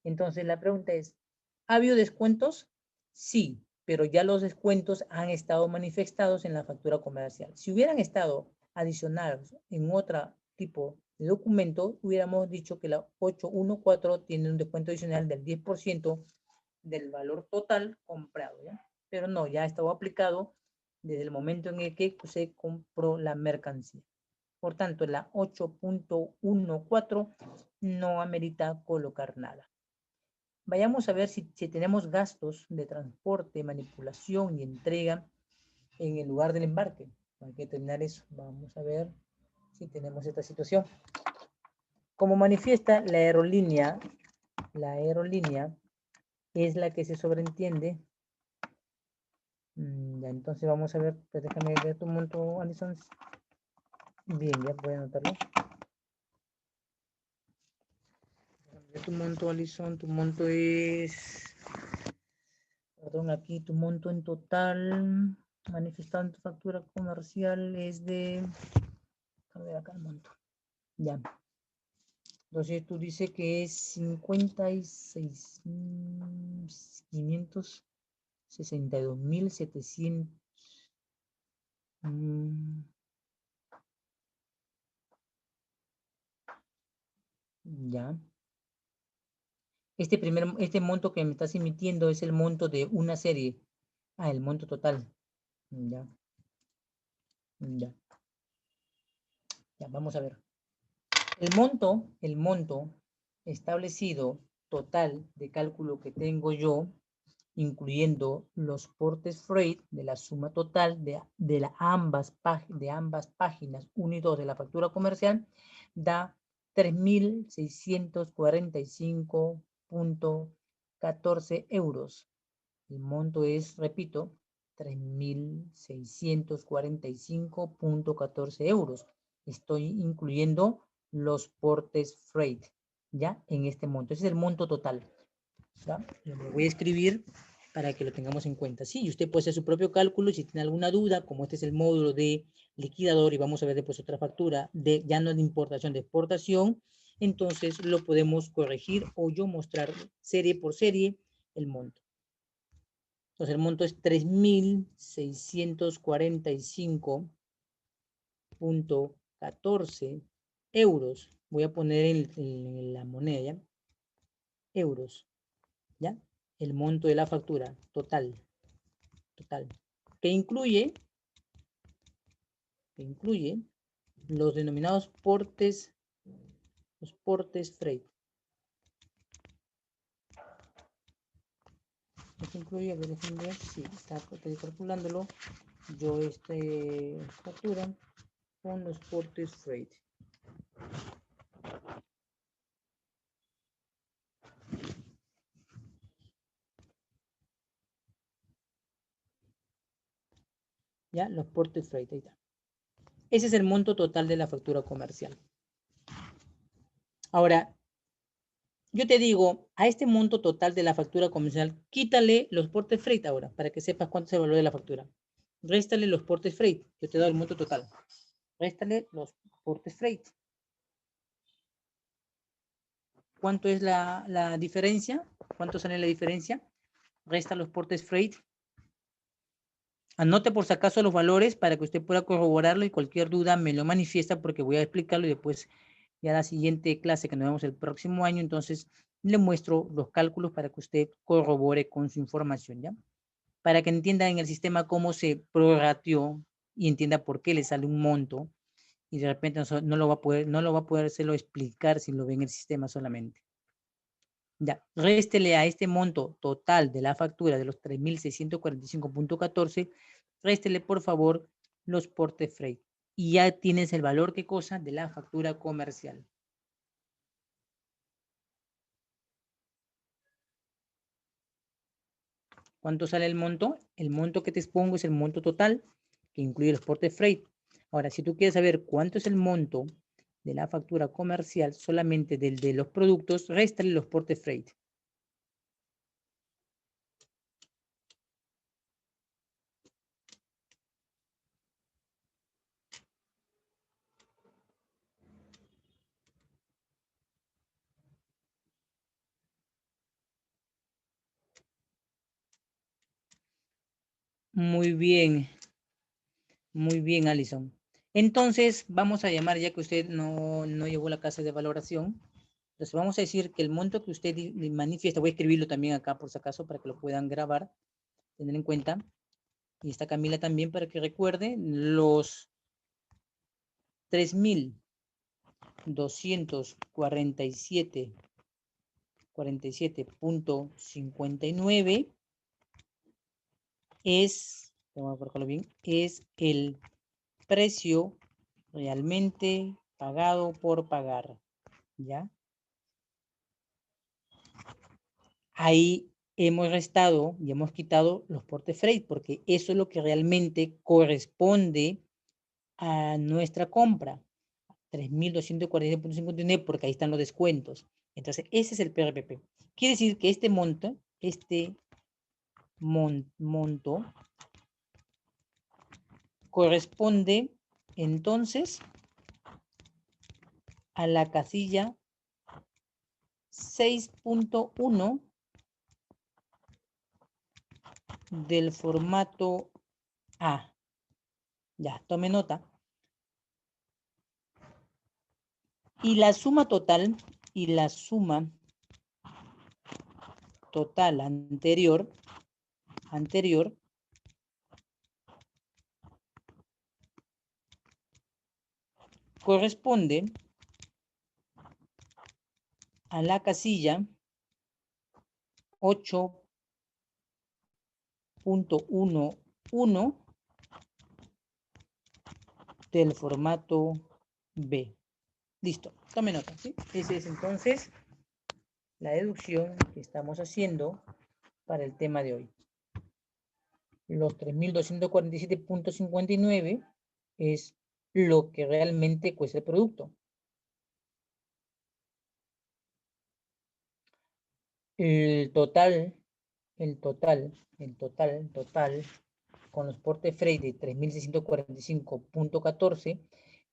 Entonces la pregunta es, ¿ha habido descuentos? Sí, pero ya los descuentos han estado manifestados en la factura comercial. Si hubieran estado adicionados en otro tipo de documento, hubiéramos dicho que la 814 tiene un descuento adicional del 10% del valor total comprado, ¿ya? Pero no, ya ha estado aplicado desde el momento en el que se compró la mercancía. Por tanto, la 8.14 no amerita colocar nada. Vayamos a ver si tenemos gastos de transporte, manipulación y entrega en el lugar del embarque. Hay que determinar eso. Vamos a ver si tenemos esta situación. Como manifiesta la aerolínea es la que se sobreentiende. Ya, entonces vamos a ver, pues déjame ver tu monto, Alison. Bien, ya voy a anotarlo. Tu monto, Alison, tu monto es, perdón, aquí tu monto en total manifestado en tu factura comercial es de, a ver acá el monto, ya. Entonces tú dices que es 56.562.700. Ya. Este monto que me estás emitiendo es el monto de una serie. Ah, el monto total. Ya. Ya. Ya, vamos a ver. El monto establecido total de cálculo que tengo yo, incluyendo los portes freight de la suma total de ambas páginas 1 y 2 de la factura comercial, da 3.645.14 euros. El monto es, repito, 3.645.14 euros. Estoy incluyendo los portes freight, ¿ya? En este monto. Ese es el monto total, ¿ya? Lo voy a escribir para que lo tengamos en cuenta. Sí, y usted puede hacer su propio cálculo. Si tiene alguna duda, como este es el módulo de liquidador y vamos a ver después otra factura de ya no de importación, de exportación, entonces lo podemos corregir o yo mostrar serie por serie el monto. Entonces el monto es 3.645.14 euros. Voy a poner en la moneda, ¿ya? Euros, ¿ya? El monto de la factura total, que incluye los denominados portes, los portes freight. Esto incluye, a ver, déjenme ver si estoy calculándolo. Yo factura con los portes freight. Ya, los portes freight, ahí está. Ese es el monto total de la factura comercial. Ahora, yo te digo, a este monto total de la factura comercial, quítale los portes freight ahora, para que sepas cuánto es el valor de la factura. Réstale los portes freight, yo te doy el monto total. Réstale los portes freight. ¿Cuánto es la diferencia? ¿Cuánto sale la diferencia? Resta los portes freight. Anote por si acaso los valores para que usted pueda corroborarlo y cualquier duda me lo manifiesta porque voy a explicarlo y después ya la siguiente clase que nos vemos el próximo año, entonces le muestro los cálculos para que usted corrobore con su información, ¿ya? Para que entienda en el sistema cómo se prorrateó y entienda por qué le sale un monto y de repente no lo va a poder hacerlo explicar si lo ve en el sistema solamente. Ya, réstele a este monto total de la factura de los 3.645.14, réstele por favor los portes freight. Y ya tienes el valor, ¿qué cosa? De la factura comercial. ¿Cuánto sale el monto? El monto que te expongo es el monto total, que incluye los portes freight. Ahora, si tú quieres saber cuánto es el monto de la factura comercial solamente del de los productos, réstale los portes freight. Muy bien, Alison. Entonces, vamos a llamar, ya que usted no llevó la clase de valoración, entonces vamos a decir que el monto que usted manifiesta, voy a escribirlo también acá por si acaso para que lo puedan grabar, tener en cuenta, y está Camila también para que recuerde, los 3.247.59 es, vamos a colocarlo bien, es el precio realmente pagado por pagar, ¿ya? Ahí hemos restado y hemos quitado los portes freight, porque eso es lo que realmente corresponde a nuestra compra. 3.240.59, porque ahí están los descuentos. Entonces, ese es el PRPP. Quiere decir que este monto corresponde entonces a la casilla 6.1 del formato A. Ya, tome nota. Y la suma total anterior corresponde a la casilla 8.11 del formato B. Listo, tome nota, ¿sí? Esa es entonces la deducción que estamos haciendo para el tema de hoy. Los 3.247.59 es lo que realmente cuesta el producto. El total, con los portes freight de 3.645.14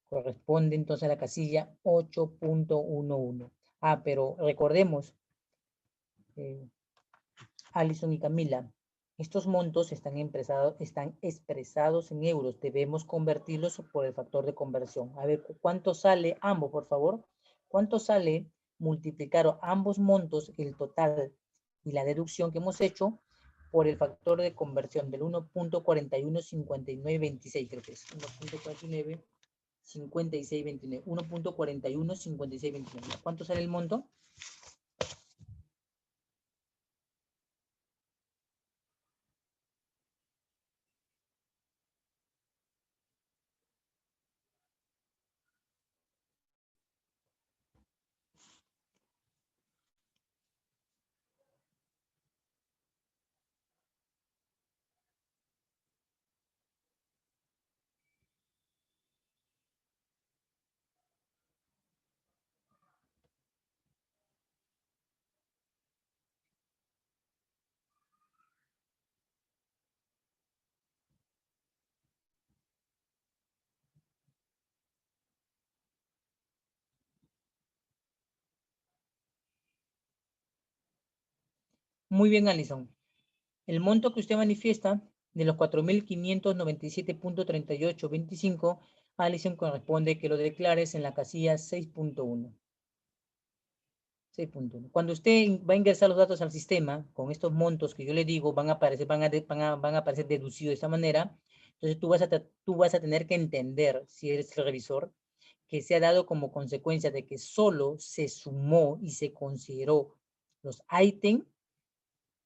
corresponde entonces a la casilla 8.11. Ah, pero recordemos, Alison y Camila, estos montos están expresados en euros. Debemos convertirlos por el factor de conversión. A ver, ¿cuánto sale ambos, por favor? ¿Cuánto sale multiplicar ambos montos, el total y la deducción que hemos hecho, por el factor de conversión del 1.415926, creo que es 1.495629, 1.415629. ¿Cuánto sale el monto? Muy bien, Alison. El monto que usted manifiesta de los 4.597.3825, Alison, corresponde que lo declares en la casilla 6.1. 6.1. Cuando usted va a ingresar los datos al sistema, con estos montos que yo le digo, van a aparecer, van a aparecer deducidos de esta manera. Entonces tú vas a tener que entender, si eres el revisor, que se ha dado como consecuencia de que solo se sumó y se consideró los ítems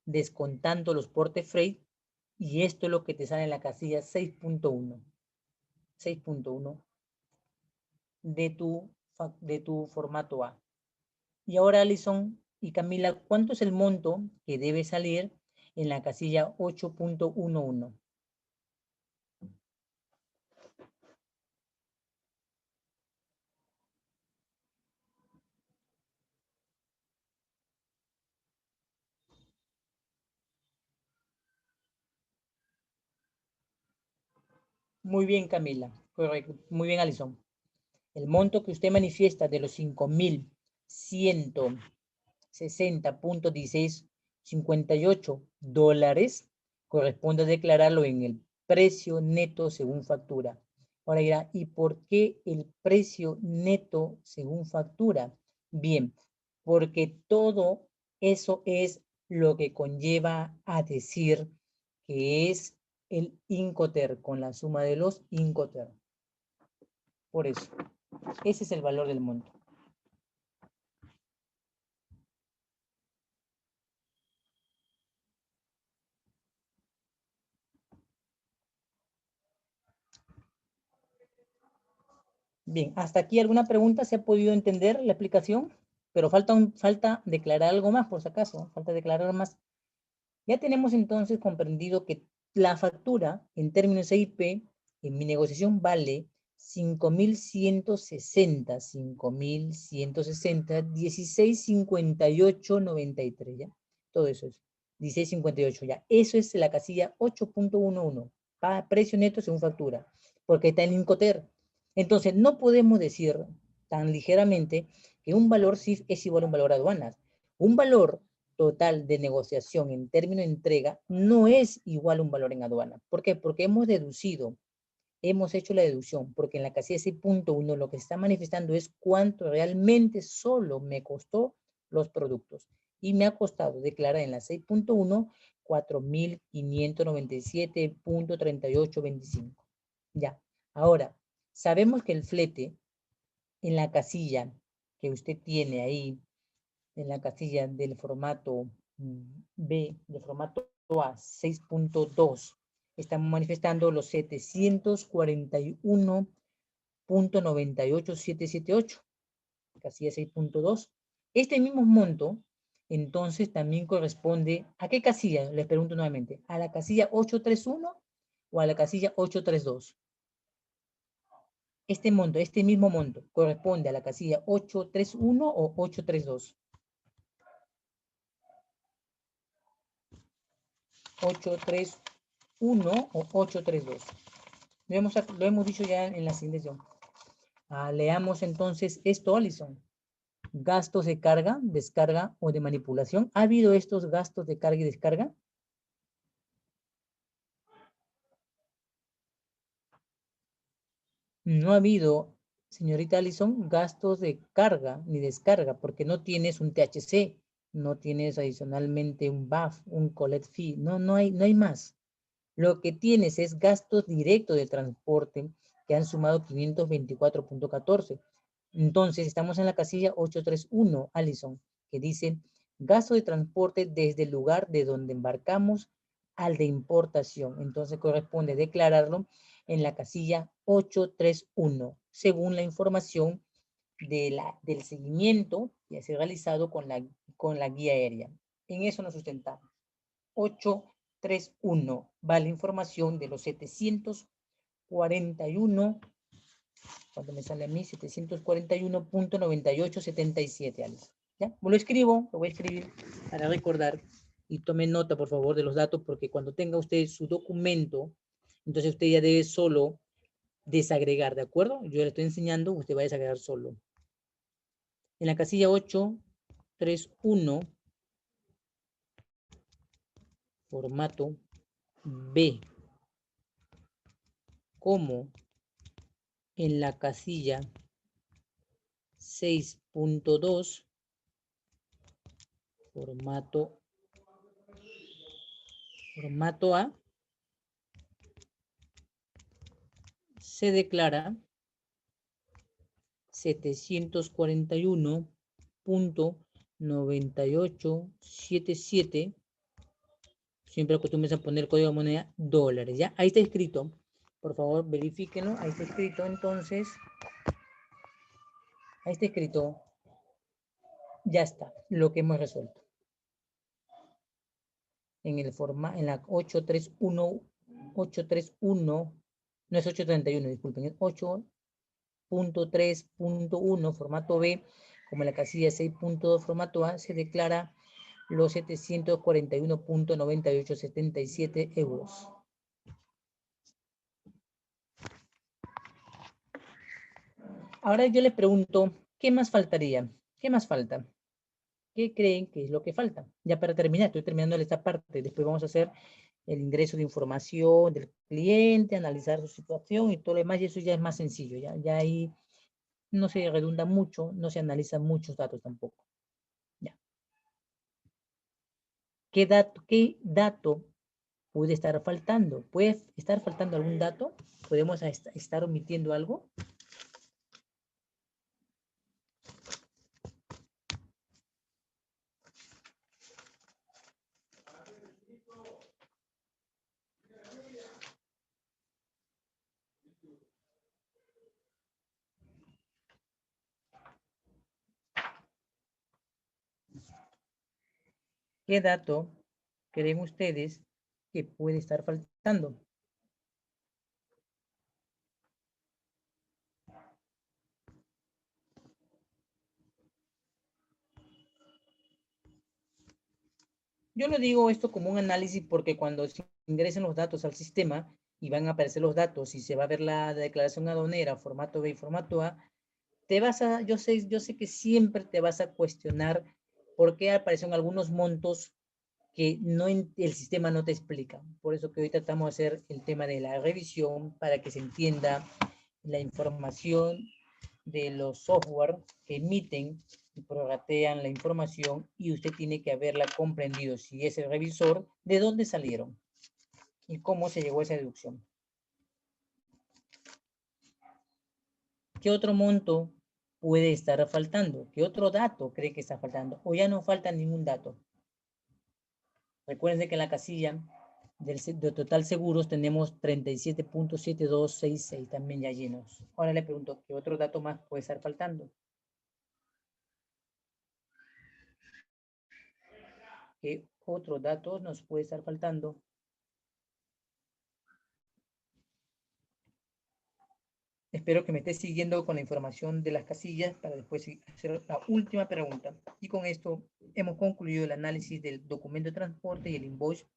descontando los portes freight, y esto es lo que te sale en la casilla 6.1. 6.1 de tu formato A. Y ahora, Alison y Camila, ¿cuánto es el monto que debe salir en la casilla 8.11? Muy bien, Camila. Correcto. Muy bien, Alison. El monto que usted manifiesta de los 5.160.1658 dólares corresponde a declararlo en el precio neto según factura. Ahora dirá, ¿y por qué el precio neto según factura? Bien, porque todo eso es lo que conlleva a decir que es el Incoterm, con la suma de los Incoterm. Por eso, ese es el valor del monto. Bien, hasta aquí alguna pregunta. ¿Se ha podido entender la explicación? Pero falta declarar algo más, por si acaso. Falta declarar más. Ya tenemos entonces comprendido que la factura en términos EIP en mi negociación vale 5.160, 1658.93, ¿ya? Todo eso es 1658, ya. Eso es la casilla 8.11, precio neto según factura, porque está en Incoterm. Entonces, no podemos decir tan ligeramente que un valor CIF es igual a un valor aduanas. Un valor total de negociación en término de entrega no es igual a un valor en aduana. ¿Por qué? Porque hemos hecho la deducción, porque en la casilla 6.1 lo que se está manifestando es cuánto realmente solo me costó los productos. Y me ha costado declarar en la 6.1 4.597.3825. Ya. Ahora, sabemos que el flete en la casilla que usted tiene ahí, en la casilla del formato B, del formato A 6.2, estamos manifestando los 741.98778, casilla 6.2. Este mismo monto entonces también corresponde, ¿a qué casilla? Les pregunto nuevamente, ¿a la casilla 831 o a la casilla 832? Este monto, este mismo monto, ¿corresponde a la casilla 831 o 832? 831 o 832. Lo hemos dicho ya en la siguiente sesión. Leamos entonces esto, Alison. Gastos de carga, descarga o de manipulación. ¿Ha habido estos gastos de carga y descarga? No ha habido, señorita Alison, gastos de carga ni descarga porque no tienes un THC, no tienes adicionalmente un BAF, un collect fee, no hay más. Lo que tienes es gastos directos de transporte que han sumado 524.14. Entonces, estamos en la casilla 831, Alison, que dice gasto de transporte desde el lugar de donde embarcamos al de importación. Entonces, corresponde declararlo en la casilla 831, según la información del seguimiento que se ha realizado con la guía aérea. En eso nos sustentamos. 831 va la información de los 741, cuando me sale a mí, 741.9877, Alice. ¿Ya? Lo escribo, lo voy a escribir para recordar y tome nota, por favor, de los datos, porque cuando tenga usted su documento, entonces usted ya debe solo desagregar, ¿de acuerdo? Yo le estoy enseñando, usted va a desagregar solo. En la casilla 831, formato B, como en la casilla 6.2, formato A, se declara 741.9877, siempre acostumbres a poner código de moneda dólares, ¿ya? Ahí está escrito, por favor verifíquenlo, ahí está escrito, entonces, ahí está escrito, ya está, lo que hemos resuelto. En la 831, no es 831, disculpen, es 8.3.1, formato B, como en la casilla 6.2, formato A, se declara los 741.9877 euros. Ahora yo les pregunto, ¿qué más faltaría? ¿Qué más falta? ¿Qué creen que es lo que falta? Ya para terminar, estoy terminando esta parte, después vamos a hacer el ingreso de información del cliente, analizar su situación y todo lo demás, y eso ya es más sencillo, ya ahí no se redunda mucho, no se analizan muchos datos tampoco. Ya. ¿Qué dato puede estar faltando? ¿Puede estar faltando algún dato? ¿Podemos estar omitiendo algo? ¿Qué dato creen ustedes que puede estar faltando? Yo lo digo esto como un análisis porque cuando se ingresen los datos al sistema y van a aparecer los datos y se va a ver la declaración aduanera, formato B y formato A, yo sé que siempre te vas a cuestionar por qué aparecen algunos montos que el sistema no te explica. Por eso que hoy tratamos de hacer el tema de la revisión para que se entienda la información de los software que emiten y prorratean la información y usted tiene que haberla comprendido, si es el revisor, de dónde salieron y cómo se llegó a esa deducción. ¿Qué otro monto puede estar faltando? ¿Qué otro dato cree que está faltando? ¿O ya no falta ningún dato? Recuerden que en la casilla de total seguros tenemos 37.7266 también ya llenos. Ahora le pregunto, ¿qué otro dato más puede estar faltando? ¿Qué otro dato nos puede estar faltando? Espero que me estés siguiendo con la información de las casillas para después hacer la última pregunta. Y con esto hemos concluido el análisis del documento de transporte y el invoice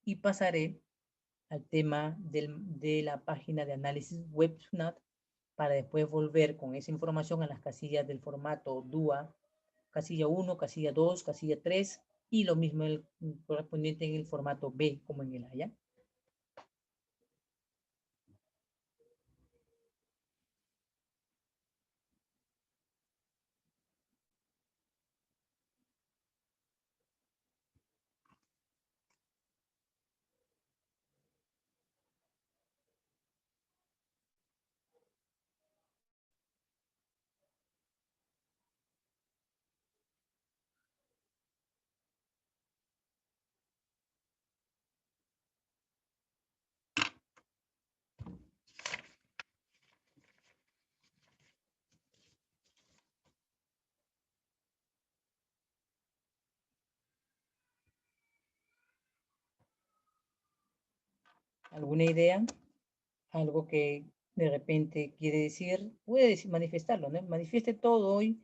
y pasaré al tema de la página de análisis WebSnap para después volver con esa información a las casillas del formato DUA, casilla 1, casilla 2, casilla 3 y lo mismo el correspondiente en el formato B como en el A, ¿ya? ¿Alguna idea? Algo que de repente quiere decir, puede manifestarlo, ¿no? Manifieste todo hoy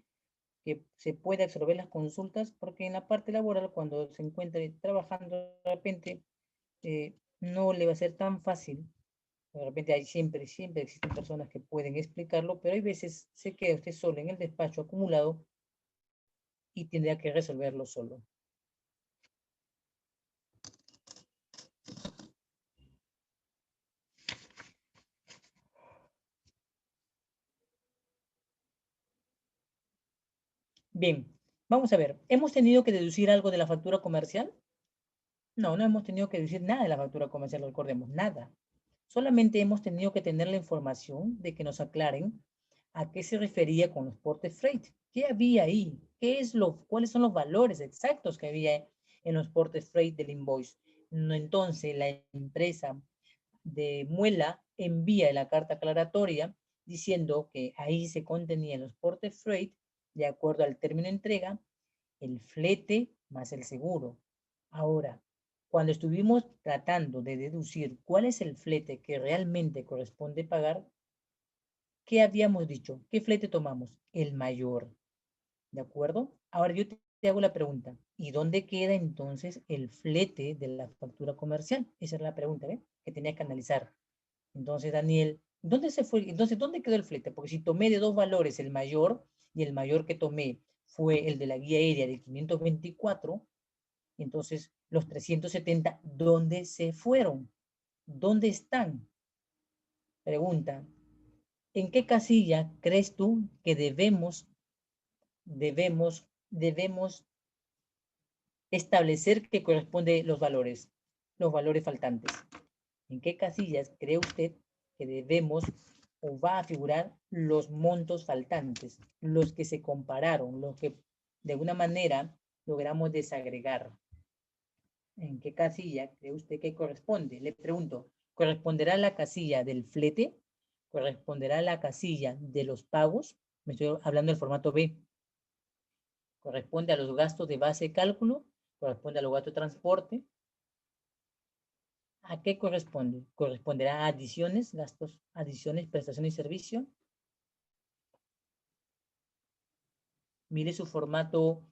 que se pueda absorber las consultas, porque en la parte laboral, cuando se encuentre trabajando, de repente no le va a ser tan fácil. De repente hay siempre existen personas que pueden explicarlo, pero hay veces se queda usted solo en el despacho acumulado y tendría que resolverlo solo. Bien, vamos a ver. ¿Hemos tenido que deducir algo de la factura comercial? No, no hemos tenido que deducir nada de la factura comercial, recordemos, nada. Solamente hemos tenido que tener la información de que nos aclaren a qué se refería con los portes freight. ¿Qué había ahí? ¿Cuáles son los valores exactos que había en los portes freight del invoice? No, entonces, la empresa de Muela envía la carta aclaratoria diciendo que ahí se contenían los portes freight de acuerdo al término de entrega, el flete más el seguro. Ahora, cuando estuvimos tratando de deducir cuál es el flete que realmente corresponde pagar, ¿qué habíamos dicho? ¿Qué flete tomamos? El mayor. ¿De acuerdo? Ahora yo te hago la pregunta. ¿Y dónde queda entonces el flete de la factura comercial? Esa es la pregunta, ¿eh? Que tenía que analizar. Entonces, Daniel, ¿dónde se fue? Entonces, ¿dónde quedó el flete? Porque si tomé de dos valores el mayor, y el mayor que tomé fue el de la guía aérea de 524, entonces los 370, ¿dónde se fueron? ¿Dónde están? Pregunta, ¿en qué casilla crees tú que debemos establecer que corresponde los valores faltantes? ¿En qué casillas cree usted que debemos o va a figurar los montos faltantes, los que se compararon, los que de alguna manera logramos desagregar? ¿En qué casilla cree usted que corresponde? Le pregunto, ¿corresponderá la casilla del flete? ¿Corresponderá la casilla de los pagos? Me estoy hablando del formato B. ¿Corresponde a los gastos de base de cálculo? ¿Corresponde a los gastos de transporte? ¿A qué corresponde? ¿Corresponderá a adiciones, gastos, adiciones, prestación y servicio? Mire su formato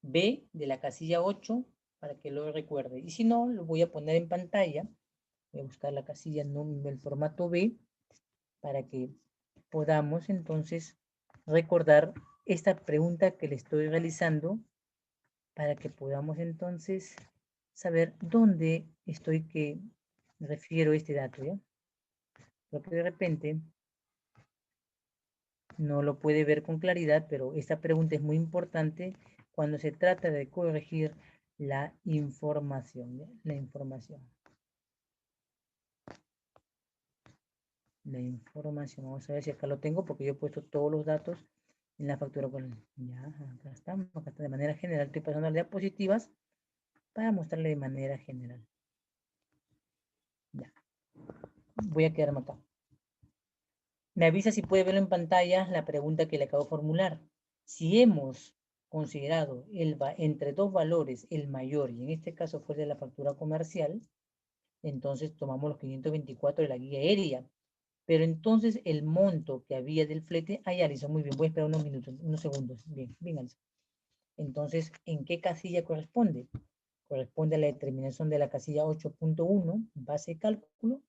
B de la casilla 8 para que lo recuerde. Y si no, lo voy a poner en pantalla. Voy a buscar la casilla del formato B para que podamos entonces recordar esta pregunta que le estoy realizando para que podamos entonces saber dónde estoy que refiero este dato, ¿ya? Porque de repente no lo puede ver con claridad, pero esta pregunta es muy importante cuando se trata de corregir la información, ¿ya? La información. Vamos a ver si acá lo tengo porque yo he puesto todos los datos en la factura. Ya, acá estamos, acá está de manera general. Estoy pasando a las diapositivas para mostrarle de manera general. Ya, voy a quedarme acá. Me avisa si puede verlo en pantalla la pregunta que le acabo de formular. Si hemos considerado entre dos valores el mayor, y en este caso fue de la factura comercial, entonces tomamos los 524 de la guía aérea. Pero entonces el monto que había del flete, ahí Alison, muy bien, voy a esperar unos minutos, unos segundos. Bien, bien, Alison. Entonces, ¿en qué casilla corresponde? Corresponde a la determinación de la casilla 8.1, base de cálculo,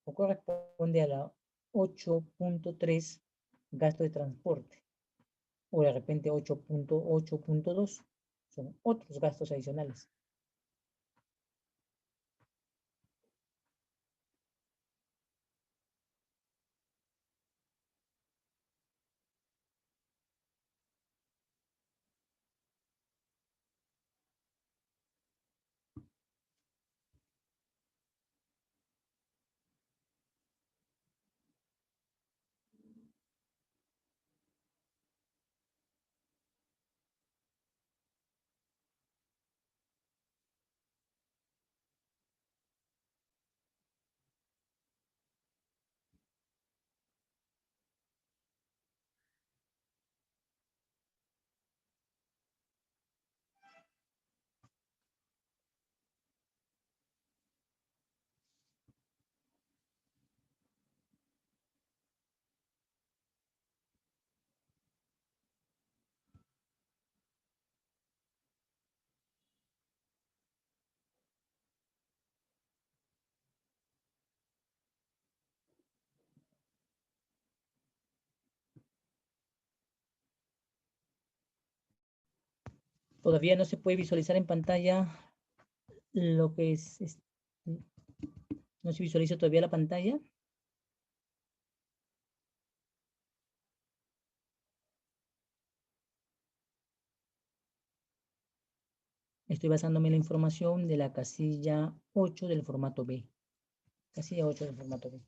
o corresponde a la 8.3, gasto de transporte, o de repente 8.8.2, son otros gastos adicionales. Todavía no se puede visualizar en pantalla lo que es no se visualiza todavía la pantalla. Estoy basándome en la información de la casilla 8 del formato B. Casilla 8 del formato B.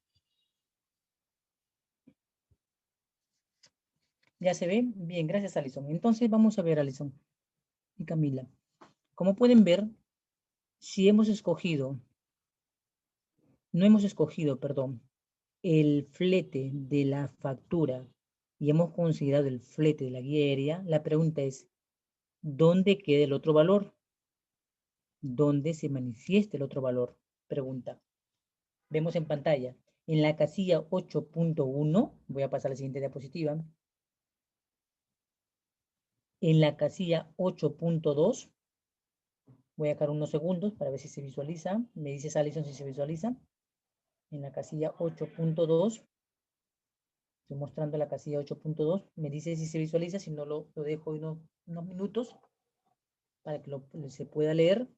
¿Ya se ve? Bien, gracias, Alison. Entonces vamos a ver, Alison y Camila. Como pueden ver, si hemos escogido, no hemos escogido, perdón, el flete de la factura y hemos considerado el flete de la guía aérea, la pregunta es, ¿dónde queda el otro valor? ¿Dónde se manifiesta el otro valor? Pregunta. Vemos en pantalla, en la casilla 8.1, voy a pasar a la siguiente diapositiva, en la casilla 8.2, voy a dejar unos segundos para ver si se visualiza, me dices Alison si se visualiza, en la casilla 8.2, estoy mostrando la casilla 8.2, me dice si se visualiza, si no lo dejo unos minutos para que se pueda leer.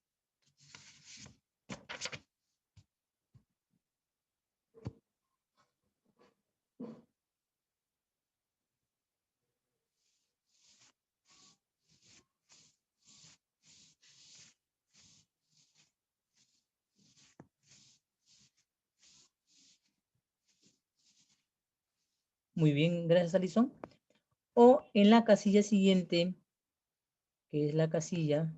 Muy bien, gracias Alison. O en la casilla siguiente, que es la casilla,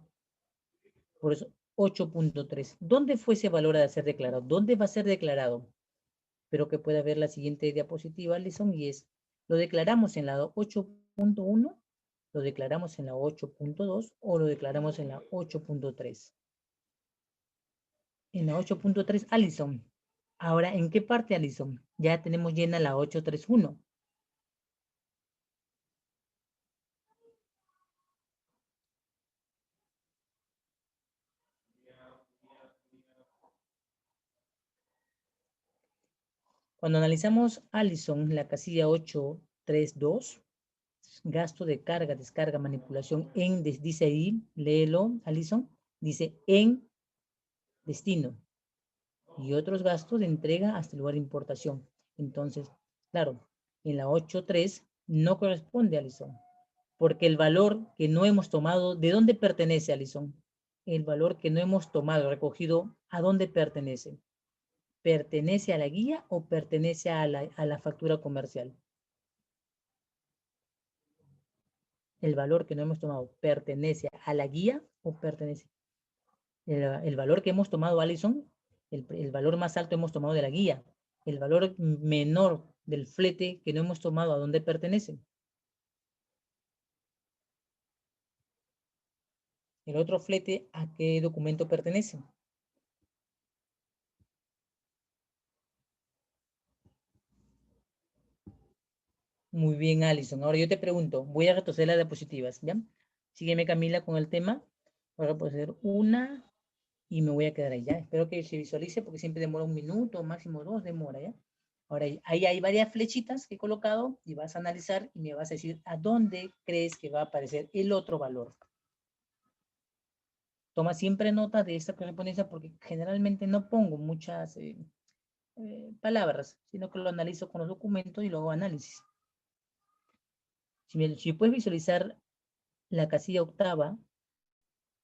por eso 8.3. ¿Dónde fue ese valor a ser declarado? ¿Dónde va a ser declarado? Espero que pueda ver la siguiente diapositiva, Alison, y es, lo declaramos en la 8.1, lo declaramos en la 8.2 o lo declaramos en la 8.3. En la 8.3, Alison. Ahora, ¿en qué parte, Alison? Ya tenemos llena la 831. Cuando analizamos, Alison, la casilla 832, gasto de carga, descarga, manipulación en, dice ahí, léelo, Alison, dice en destino. Y otros gastos de entrega hasta el lugar de importación. Entonces, claro, en la 8.3 no corresponde, Alison, porque el valor que no hemos tomado, ¿de dónde pertenece, Alison? El valor que no hemos tomado, recogido, ¿a dónde pertenece? ¿Pertenece a la guía o pertenece a la factura comercial? El valor que no hemos tomado, ¿pertenece a la guía o pertenece? El valor que hemos tomado, Alison, el valor más alto hemos tomado de la guía. El valor menor del flete que no hemos tomado, ¿a dónde pertenece? El otro flete, ¿a qué documento pertenece? Muy bien, Alison. Ahora yo te pregunto, voy a retroceder las diapositivas, ¿ya? Sígueme, Camila, con el tema. Voy a retroceder una y me voy a quedar ahí, ¿ya? Espero que se visualice porque siempre demora 1 minuto, máximo 2 demora, ¿ya? Ahora, ahí hay varias flechitas que he colocado y vas a analizar y me vas a decir a dónde crees que va a aparecer el otro valor. Toma siempre nota de esta correspondencia porque generalmente no pongo muchas palabras, sino que lo analizo con los documentos y luego análisis. Si puedes visualizar la casilla octava,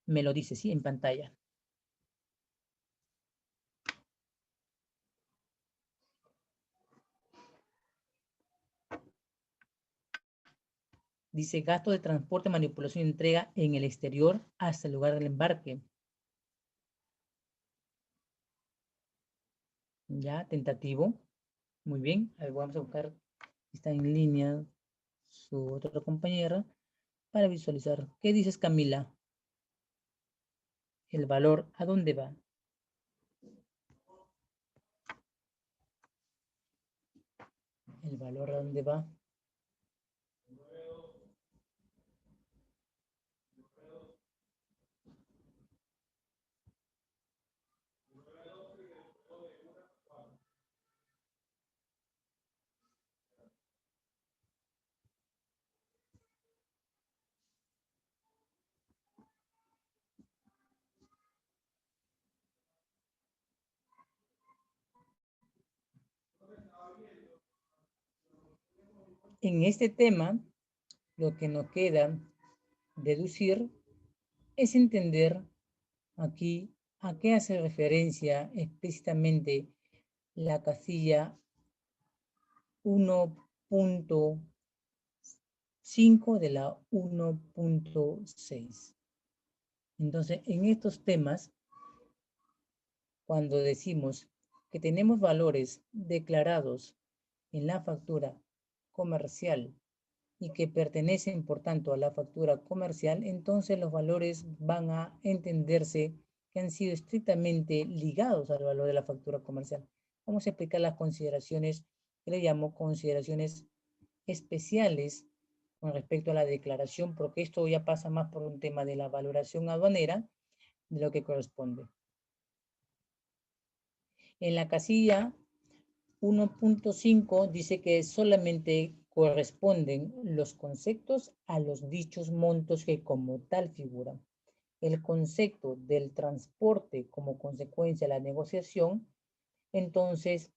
me lo dice, ¿sí? En pantalla. Dice gasto de transporte, manipulación y entrega en el exterior hasta el lugar del embarque. Ya, tentativo. Muy bien. A ver, vamos a buscar. Está en línea su otra compañera para visualizar. ¿Qué dices, Camila? El valor, ¿a dónde va? El valor, ¿a dónde va? En este tema, lo que nos queda deducir es entender aquí a qué hace referencia explícitamente la casilla 1.5 de la 1.6. Entonces, en estos temas, cuando decimos que tenemos valores declarados en la factura comercial y que pertenecen, por tanto, a la factura comercial, entonces los valores van a entenderse que han sido estrictamente ligados al valor de la factura comercial. Vamos a explicar las consideraciones que le llamo consideraciones especiales con respecto a la declaración, porque esto ya pasa más por un tema de la valoración aduanera de lo que corresponde. En la casilla 1.5 dice que solamente corresponden los conceptos a los dichos montos que como tal figuran. El concepto del transporte como consecuencia de la negociación, entonces,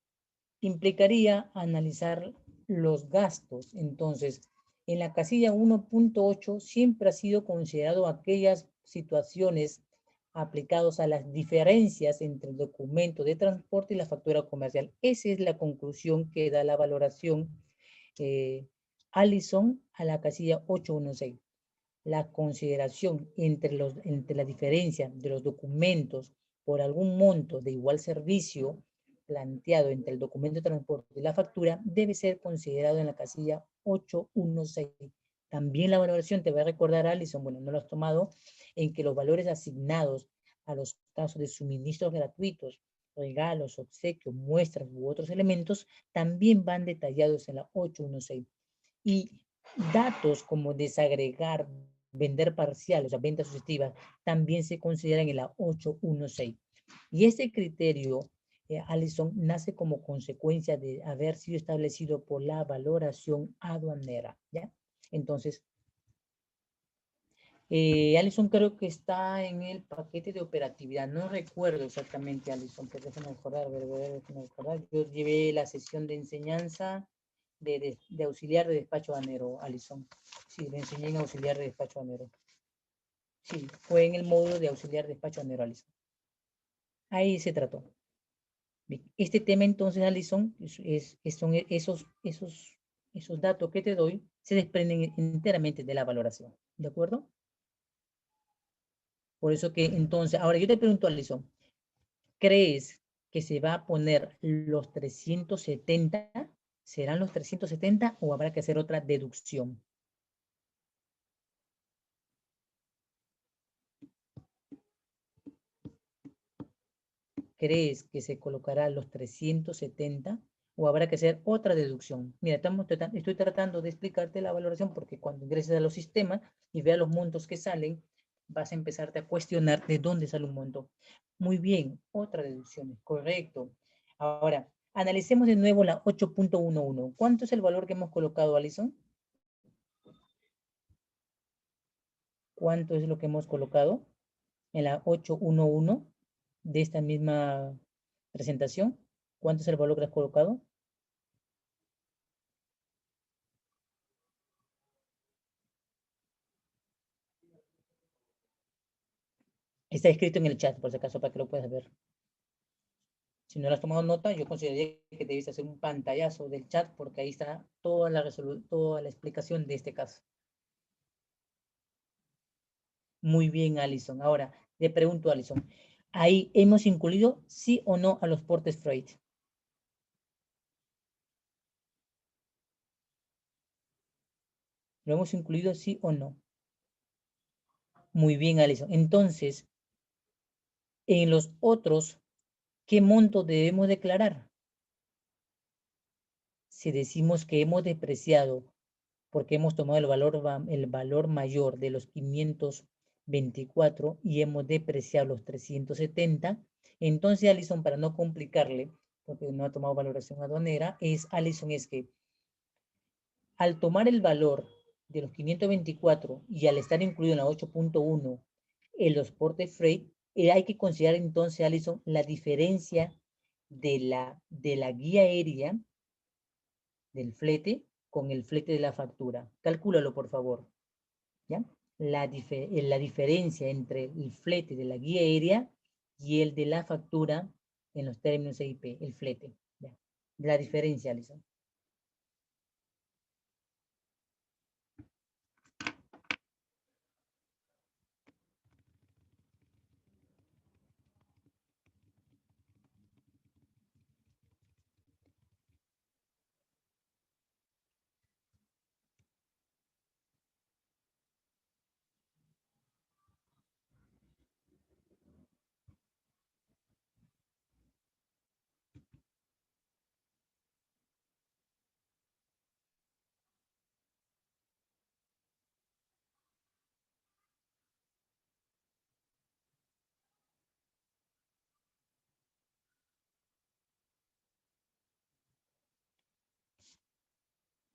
implicaría analizar los gastos. Entonces, en la casilla 1.8 siempre ha sido considerado aquellas situaciones aplicados a las diferencias entre el documento de transporte y la factura comercial. Esa es la conclusión que da la valoración Allison a la casilla 816. La consideración entre la diferencia de los documentos por algún monto de igual servicio planteado entre el documento de transporte y la factura debe ser considerado en la casilla 816. También la valoración, te voy a recordar, Alison, bueno, no lo has tomado, en que los valores asignados a los casos de suministros gratuitos, regalos, obsequios, muestras u otros elementos, también van detallados en la 816. Y datos como desagregar, vender parcial, o sea, ventas sucesivas, también se consideran en la 816. Y ese criterio, Alison, nace como consecuencia de haber sido establecido por la valoración aduanera, ¿ya? Entonces, Alison creo que está en el paquete de operatividad. No recuerdo exactamente, Alison, pero déjame recordar, déjame recordar. Yo llevé la sesión de enseñanza de auxiliar de despacho aduanero, Alison. Sí, le enseñé en auxiliar de despacho aduanero. Sí, fue en el módulo de auxiliar de despacho aduanero, Alison. Ahí se trató. Este tema entonces, Alison, son esos datos que te doy, se desprenden enteramente de la valoración. ¿De acuerdo? Por eso que entonces, ahora yo te pregunto, Alison, ¿crees que se va a poner los 370? ¿Serán los 370 o habrá que hacer otra deducción? ¿crees que se colocará los 370 o habrá que hacer otra deducción? Mira, estoy tratando de explicarte la valoración porque cuando ingreses a los sistemas y veas los montos que salen, vas a empezarte a cuestionar de dónde sale un monto. Muy bien, otra deducción, correcto. Ahora, analicemos de nuevo la 8.11. ¿Cuánto es el valor que hemos colocado, Alison? ¿Cuánto es lo que hemos colocado en la 811 de esta misma presentación? ¿Cuánto es el valor que has colocado? Está escrito en el chat, por si acaso, para que lo puedas ver. Si no lo has tomado nota, yo consideraría que debes hacer un pantallazo del chat porque ahí está toda la explicación de este caso. Muy bien, Alison. Ahora, le pregunto, Alison, ¿ahí hemos incluido sí o no a los portes freight? ¿Lo hemos incluido sí o no? Muy bien, Alison. Entonces, en los otros, ¿qué monto debemos declarar? Si decimos que hemos depreciado porque hemos tomado el valor mayor de los 524 y hemos depreciado los 370, entonces Alison, para no complicarle, porque no ha tomado valoración aduanera, Alison, es que al tomar el valor de los 524 y al estar incluido en la 8.1 en los portes freight, hay que considerar entonces, Alison, la diferencia de la guía aérea del flete con el flete de la factura. Calcúlalo, por favor. ¿Ya? La diferencia entre el flete de la guía aérea y el de la factura en los términos EIP, el flete. ¿Ya? La diferencia, Alison.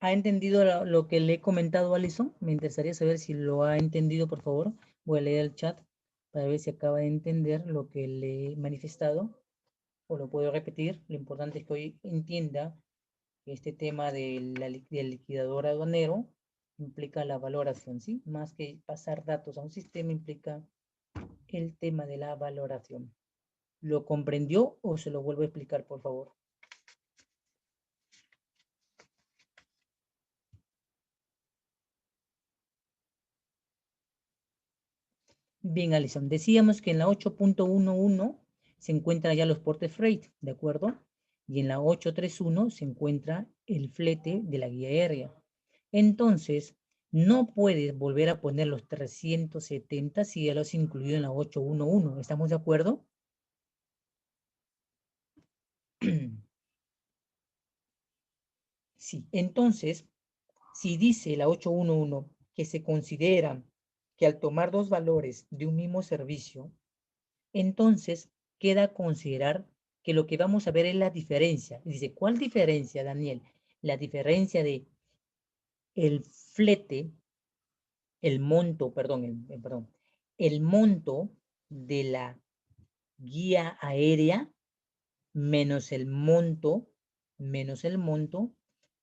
¿Ha entendido lo que le he comentado, Alison? Me interesaría saber si lo ha entendido, por favor. Voy a leer el chat para ver si acaba de entender lo que le he manifestado o lo puedo repetir. Lo importante es que hoy entienda que este tema del liquidador aduanero implica la valoración, ¿sí? Más que pasar datos a un sistema implica el tema de la valoración. ¿Lo comprendió o se lo vuelvo a explicar, por favor? Bien, Alison, decíamos que en la 8.11 se encuentran ya los portes freight, ¿de acuerdo? Y en la 8.31 se encuentra el flete de la guía aérea. Entonces, no puedes volver a poner los 370 si ya los has incluido en la 8.11. ¿Estamos de acuerdo? Sí, entonces, si dice la 811 que se considera que al tomar dos valores de un mismo servicio, entonces queda a considerar que lo que vamos a ver es la diferencia. Dice, ¿cuál diferencia, Daniel? La diferencia de el flete, el monto, perdón, el monto de la guía aérea menos el monto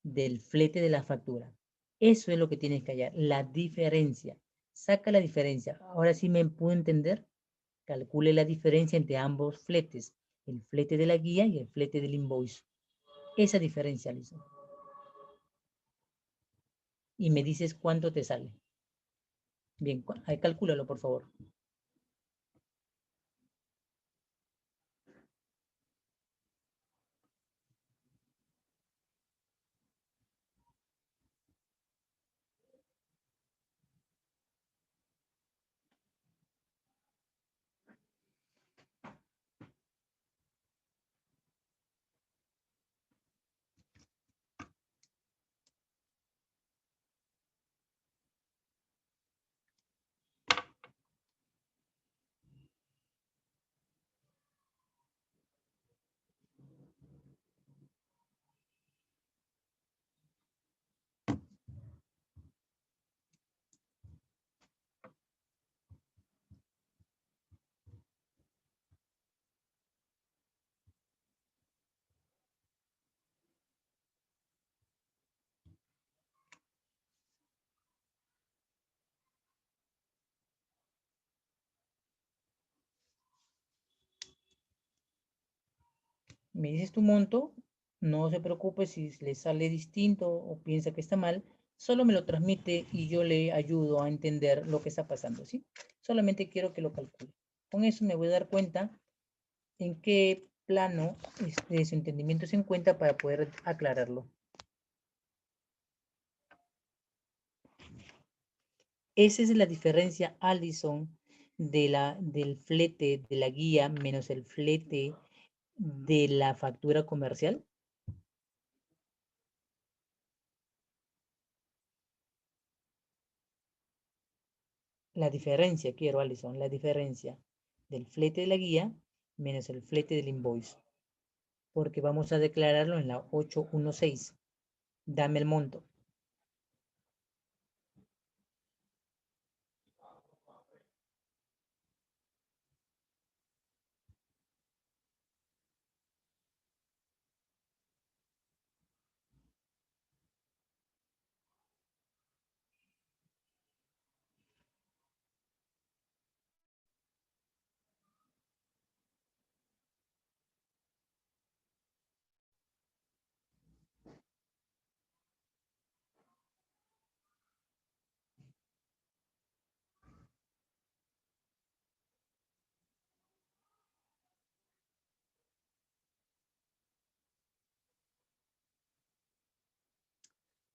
del flete de la factura. Eso es lo que tienes que hallar, la diferencia. Saca la diferencia. Ahora sí me puedo entender. Calcule la diferencia entre ambos fletes, el flete de la guía y el flete del invoice. Esa diferencia, Alison. Y me dices cuánto te sale. Bien, ahí calcúlalo, por favor. Me dices tu monto, no se preocupe si le sale distinto o piensa que está mal, solo me lo transmite y yo le ayudo a entender lo que está pasando, ¿sí? Solamente quiero que lo calcule. Con eso me voy a dar cuenta en qué plano su entendimiento se encuentra para poder aclararlo. Esa es la diferencia, Allison, del flete de la guía menos el flete de la factura comercial. La diferencia, quiero, Allison, la diferencia del flete de la guía menos el flete del invoice. Porque vamos a declararlo en la 816. Dame el monto.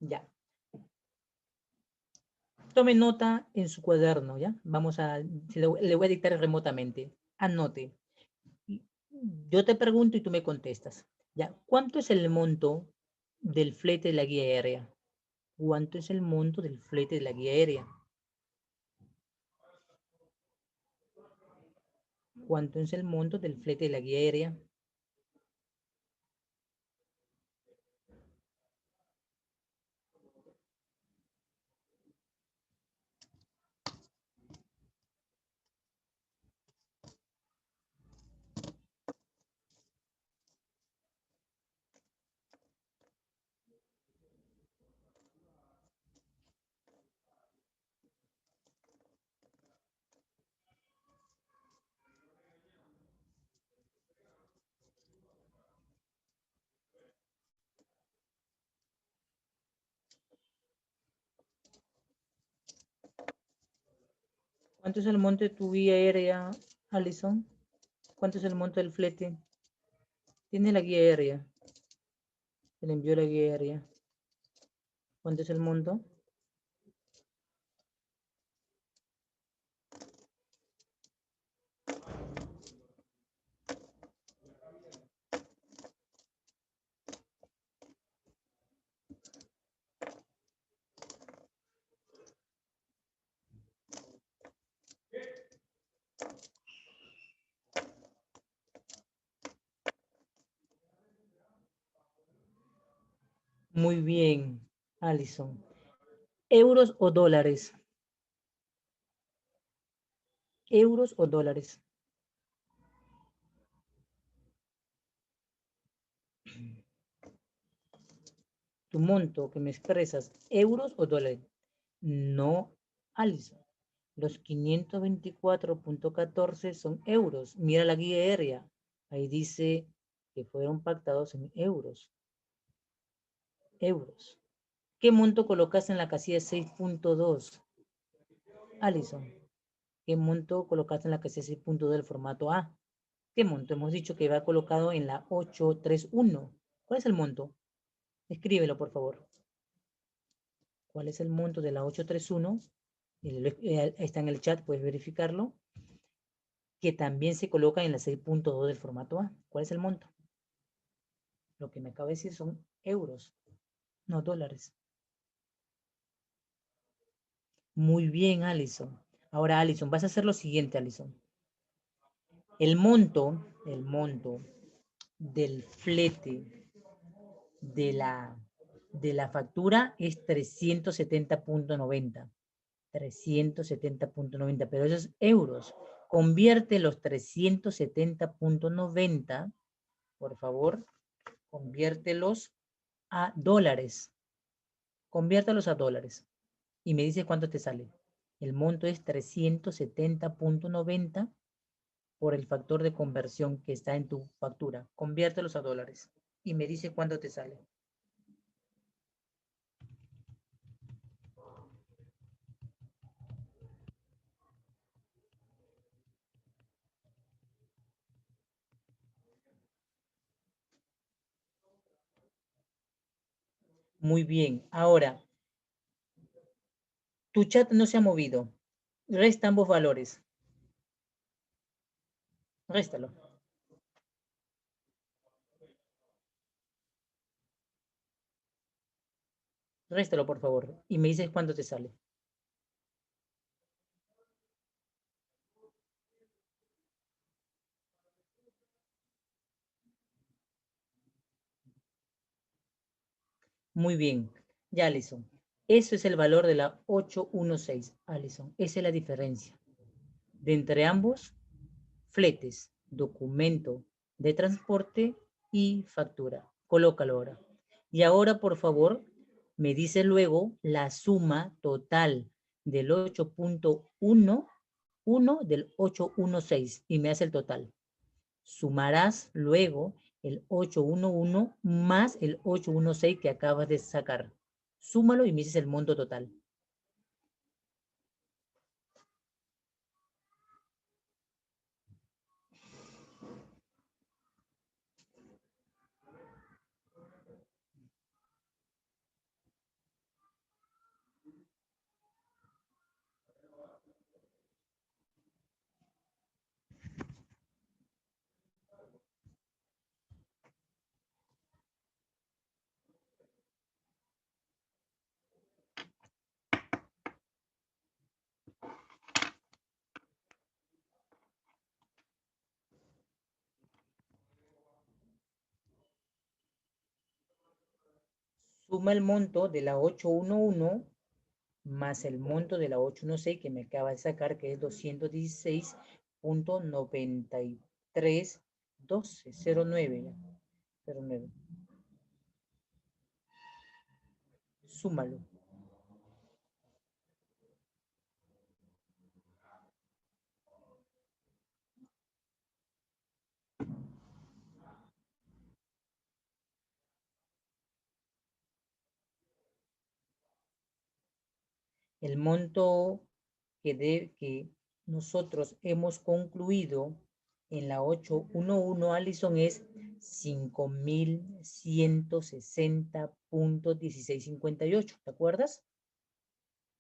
Ya. Tome nota en su cuaderno, ¿ya? Le voy a dictar remotamente. Anote. Yo te pregunto y tú me contestas. ¿Ya? ¿Cuánto es el monto del flete de la guía aérea? ¿Cuánto es el monto del flete de la guía aérea? ¿Cuánto es el monto del flete de la guía aérea? ¿Cuánto es el monto de tu guía aérea, Alison? ¿Cuánto es el monto del flete? Tiene la guía aérea. Se le envió la guía aérea. ¿Cuánto es el monto? Muy bien, Alison. ¿Euros o dólares? ¿Euros o dólares? Tu monto que me expresas, ¿euros o dólares? No, Alison. Los 524.14 son euros. Mira la guía aérea. Ahí dice que fueron pactados en euros. Euros. ¿Qué monto colocas en la casilla 6.2? Alison, ¿qué monto colocaste en la casilla 6.2 del formato A? ¿Qué monto? Hemos dicho que va colocado en la 831. ¿Cuál es el monto? Escríbelo, por favor. ¿Cuál es el monto de la 831? Está en el chat, puedes verificarlo. Que también se coloca en la 6.2 del formato A. ¿Cuál es el monto? Lo que me acaba de decir son euros, no dólares. Muy bien, Alison. Ahora, Alison, vas a hacer lo siguiente, Alison. El monto del flete de la factura es 370.90. 370.90, pero eso es euros. Convierte los 370.90, por favor, conviértelos a dólares. Conviértelos a dólares. Y me dice cuánto te sale. El monto es 370.90 por el factor de conversión que está en tu factura. Conviértelos a dólares y me dice cuánto te sale. Muy bien. Ahora, tu chat no se ha movido. Resta ambos valores. Réstalo. Réstalo, por favor. Y me dices cuánto te sale. Muy bien. Ya, Alison. Eso es el valor de la 816, Alison. Esa es la diferencia. De entre ambos, fletes, documento de transporte y factura. Colócalo ahora. Y ahora, por favor, me dice luego la suma total del 8.11 del 816 y me hace el total. Sumarás luego el 811 más el 816 que acabas de sacar. Súmalo y me dices el monto total. Suma el monto de la 811 más el monto de la 816 que me acaba de sacar, que es 216.931209. 09. Súmalo. El monto que nosotros hemos concluido en la 811, Alison, es 5.160.1658. ¿Te acuerdas?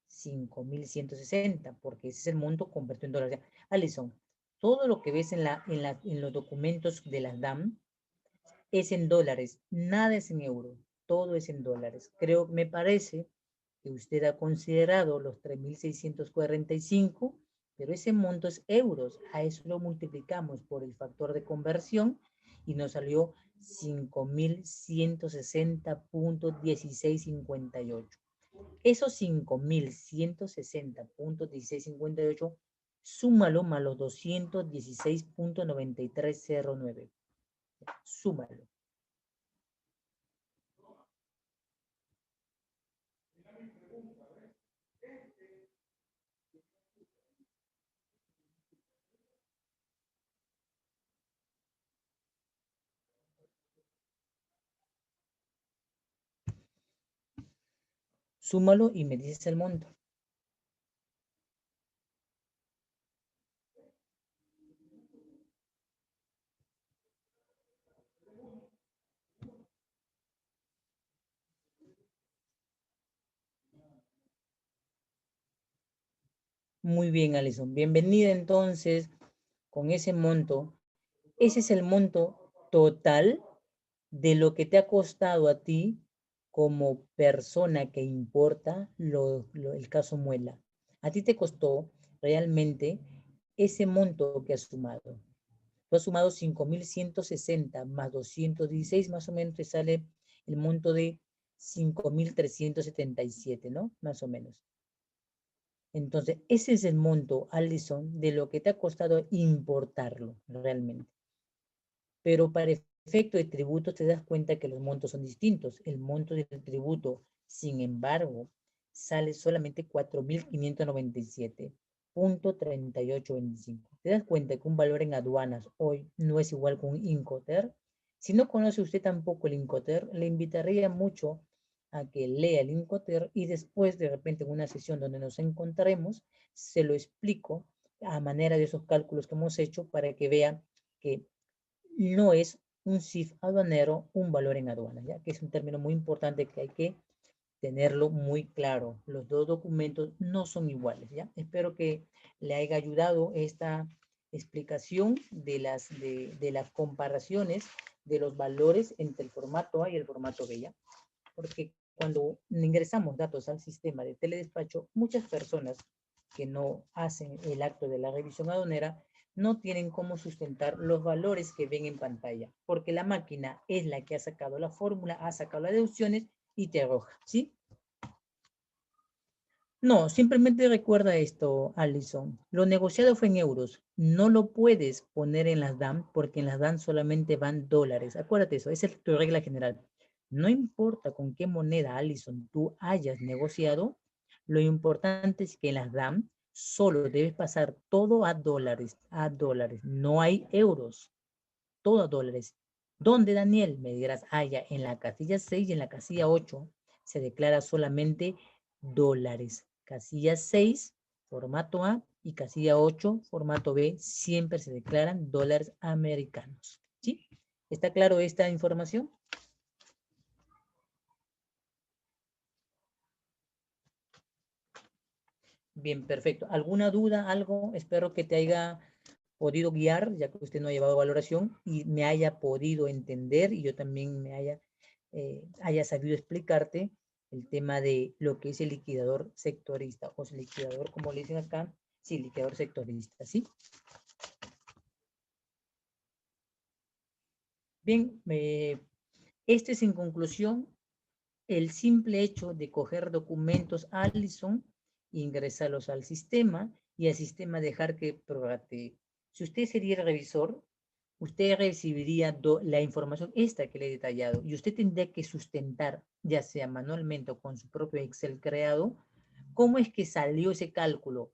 5.160, porque ese es el monto convertido en dólares. Alison, todo lo que ves en los documentos de las DAM es en dólares, nada es en euros, todo es en dólares. Creo, me parece que usted ha considerado los 3.645, pero ese monto es euros, a eso lo multiplicamos por el factor de conversión y nos salió 5.160.1658. Esos 5.160.1658, súmalo más los 216.9309. Súmalo. Súmalo y me dices el monto. Muy bien, Alison. Bienvenida entonces con ese monto. Ese es el monto total de lo que te ha costado a ti como persona que importa el caso Muela. A ti te costó realmente ese monto que has sumado. Tú has sumado 5.160 más 216, más o menos te sale el monto de 5.377, ¿no? Más o menos. Entonces, ese es el monto, Alison, de lo que te ha costado importarlo realmente. Pero para efecto de tributo te das cuenta que los montos son distintos. El monto del tributo, sin embargo, sale solamente 4.597. .3825. ¿Te das cuenta que un valor en aduanas hoy no es igual que un Incoterm? Si no conoce usted tampoco el Incoterm, le invitaría mucho a que lea el Incoterm y después de repente en una sesión donde nos encontraremos, se lo explico a manera de esos cálculos que hemos hecho para que vea que no es un CIF aduanero un valor en aduana, ya que es un término muy importante que hay que tenerlo muy claro. Los dos documentos no son iguales, ¿ya? Espero que le haya ayudado esta explicación de las comparaciones de los valores entre el formato A y el formato B, ¿ya? Porque cuando ingresamos datos al sistema de teledespacho, muchas personas que no hacen el acto de la revisión aduanera no tienen cómo sustentar los valores que ven en pantalla, porque la máquina es la que ha sacado la fórmula, ha sacado las deducciones y te arroja, ¿sí? No, simplemente recuerda esto, Alison. Lo negociado fue en euros. No lo puedes poner en las DAM porque en las DAM solamente van dólares. Acuérdate eso, esa es tu regla general. No importa con qué moneda, Alison, tú hayas negociado, lo importante es que en las DAM solo debes pasar todo a dólares, a dólares. No hay euros, todo a dólares. ¿Dónde, Daniel? Me dirás, ya en la casilla 6 y en la casilla 8 se declara solamente dólares. Casilla 6, formato A, y casilla 8, formato B, siempre se declaran dólares americanos. ¿Sí? ¿Está claro esta información? Bien, perfecto. ¿Alguna duda, algo? Espero que te haya podido guiar, ya que usted no ha llevado valoración, y me haya podido entender, y yo también me haya sabido explicarte el tema de lo que es el liquidador sectorista, o el liquidador, como le dicen acá, sí, liquidador sectorista, ¿sí? Bien, este es en conclusión el simple hecho de coger documentos Allison, ingresarlos al sistema y al sistema dejar que prorratee. Si usted sería el revisor, usted recibiría la información esta que le he detallado y usted tendría que sustentar, ya sea manualmente o con su propio Excel creado, cómo es que salió ese cálculo.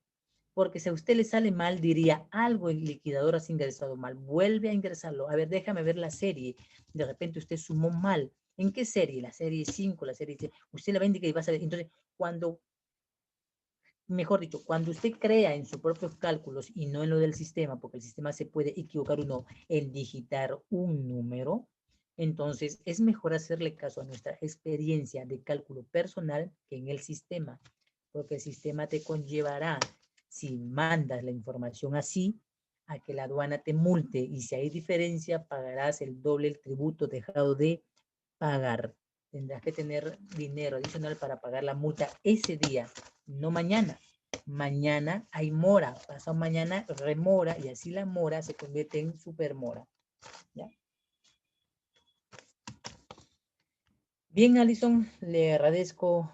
Porque si a usted le sale mal, diría, algo el liquidador has ingresado mal, vuelve a ingresarlo. A ver, déjame ver la serie. De repente usted sumó mal. ¿En qué serie? La serie 5, la serie 6. Usted la va a indicar y va a saber. Entonces, cuando, mejor dicho, cuando usted crea en sus propios cálculos y no en lo del sistema, porque el sistema se puede equivocar uno en digitar un número, entonces es mejor hacerle caso a nuestra experiencia de cálculo personal que en el sistema, porque el sistema te conllevará, si mandas la información así, a que la aduana te multe y si hay diferencia pagarás el doble el tributo dejado de pagar. Tendrás que tener dinero adicional para pagar la multa ese día, no mañana. Mañana hay mora, pasado mañana remora y así la mora se convierte en supermora. ¿Ya? Bien, Alison, le agradezco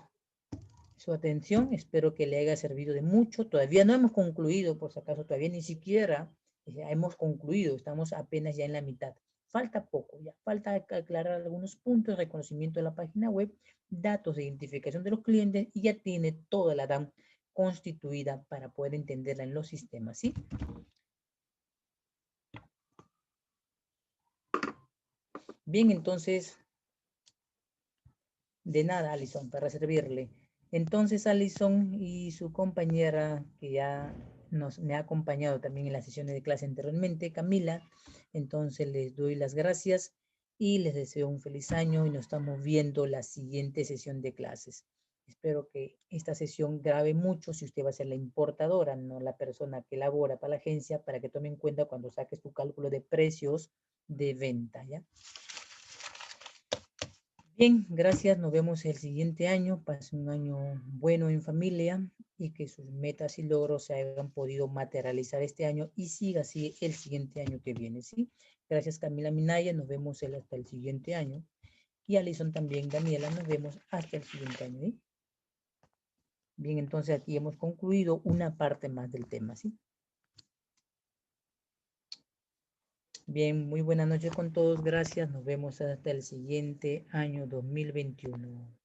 su atención. Espero que le haya servido de mucho. Todavía no hemos concluido, por si acaso, todavía ni siquiera hemos concluido. Estamos apenas ya en la mitad. Falta poco, ya falta aclarar algunos puntos, reconocimiento de la página web, datos de identificación de los clientes y ya tiene toda la DAM constituida para poder entenderla en los sistemas, ¿sí? Bien, entonces, de nada, Alison, para servirle. Entonces, Alison y su compañera, que ya me ha acompañado también en las sesiones de clase anteriormente, Camila, entonces les doy las gracias y les deseo un feliz año y nos estamos viendo la siguiente sesión de clases. Espero que esta sesión grabe mucho si usted va a ser la importadora, no la persona que labora para la agencia, para que tome en cuenta cuando saques tu cálculo de precios de venta, ¿ya? Bien, gracias. Nos vemos el siguiente año. Pase un año bueno en familia y que sus metas y logros se hayan podido materializar este año y siga así el siguiente año que viene, ¿sí? Gracias, Camila Minaya. Nos vemos hasta el siguiente año. Y Alison también, Daniela, nos vemos hasta el siguiente año, ¿sí? Bien, entonces aquí hemos concluido una parte más del tema, ¿sí? Bien, muy buenas noches con todos. Gracias. Nos vemos hasta el siguiente año 2021.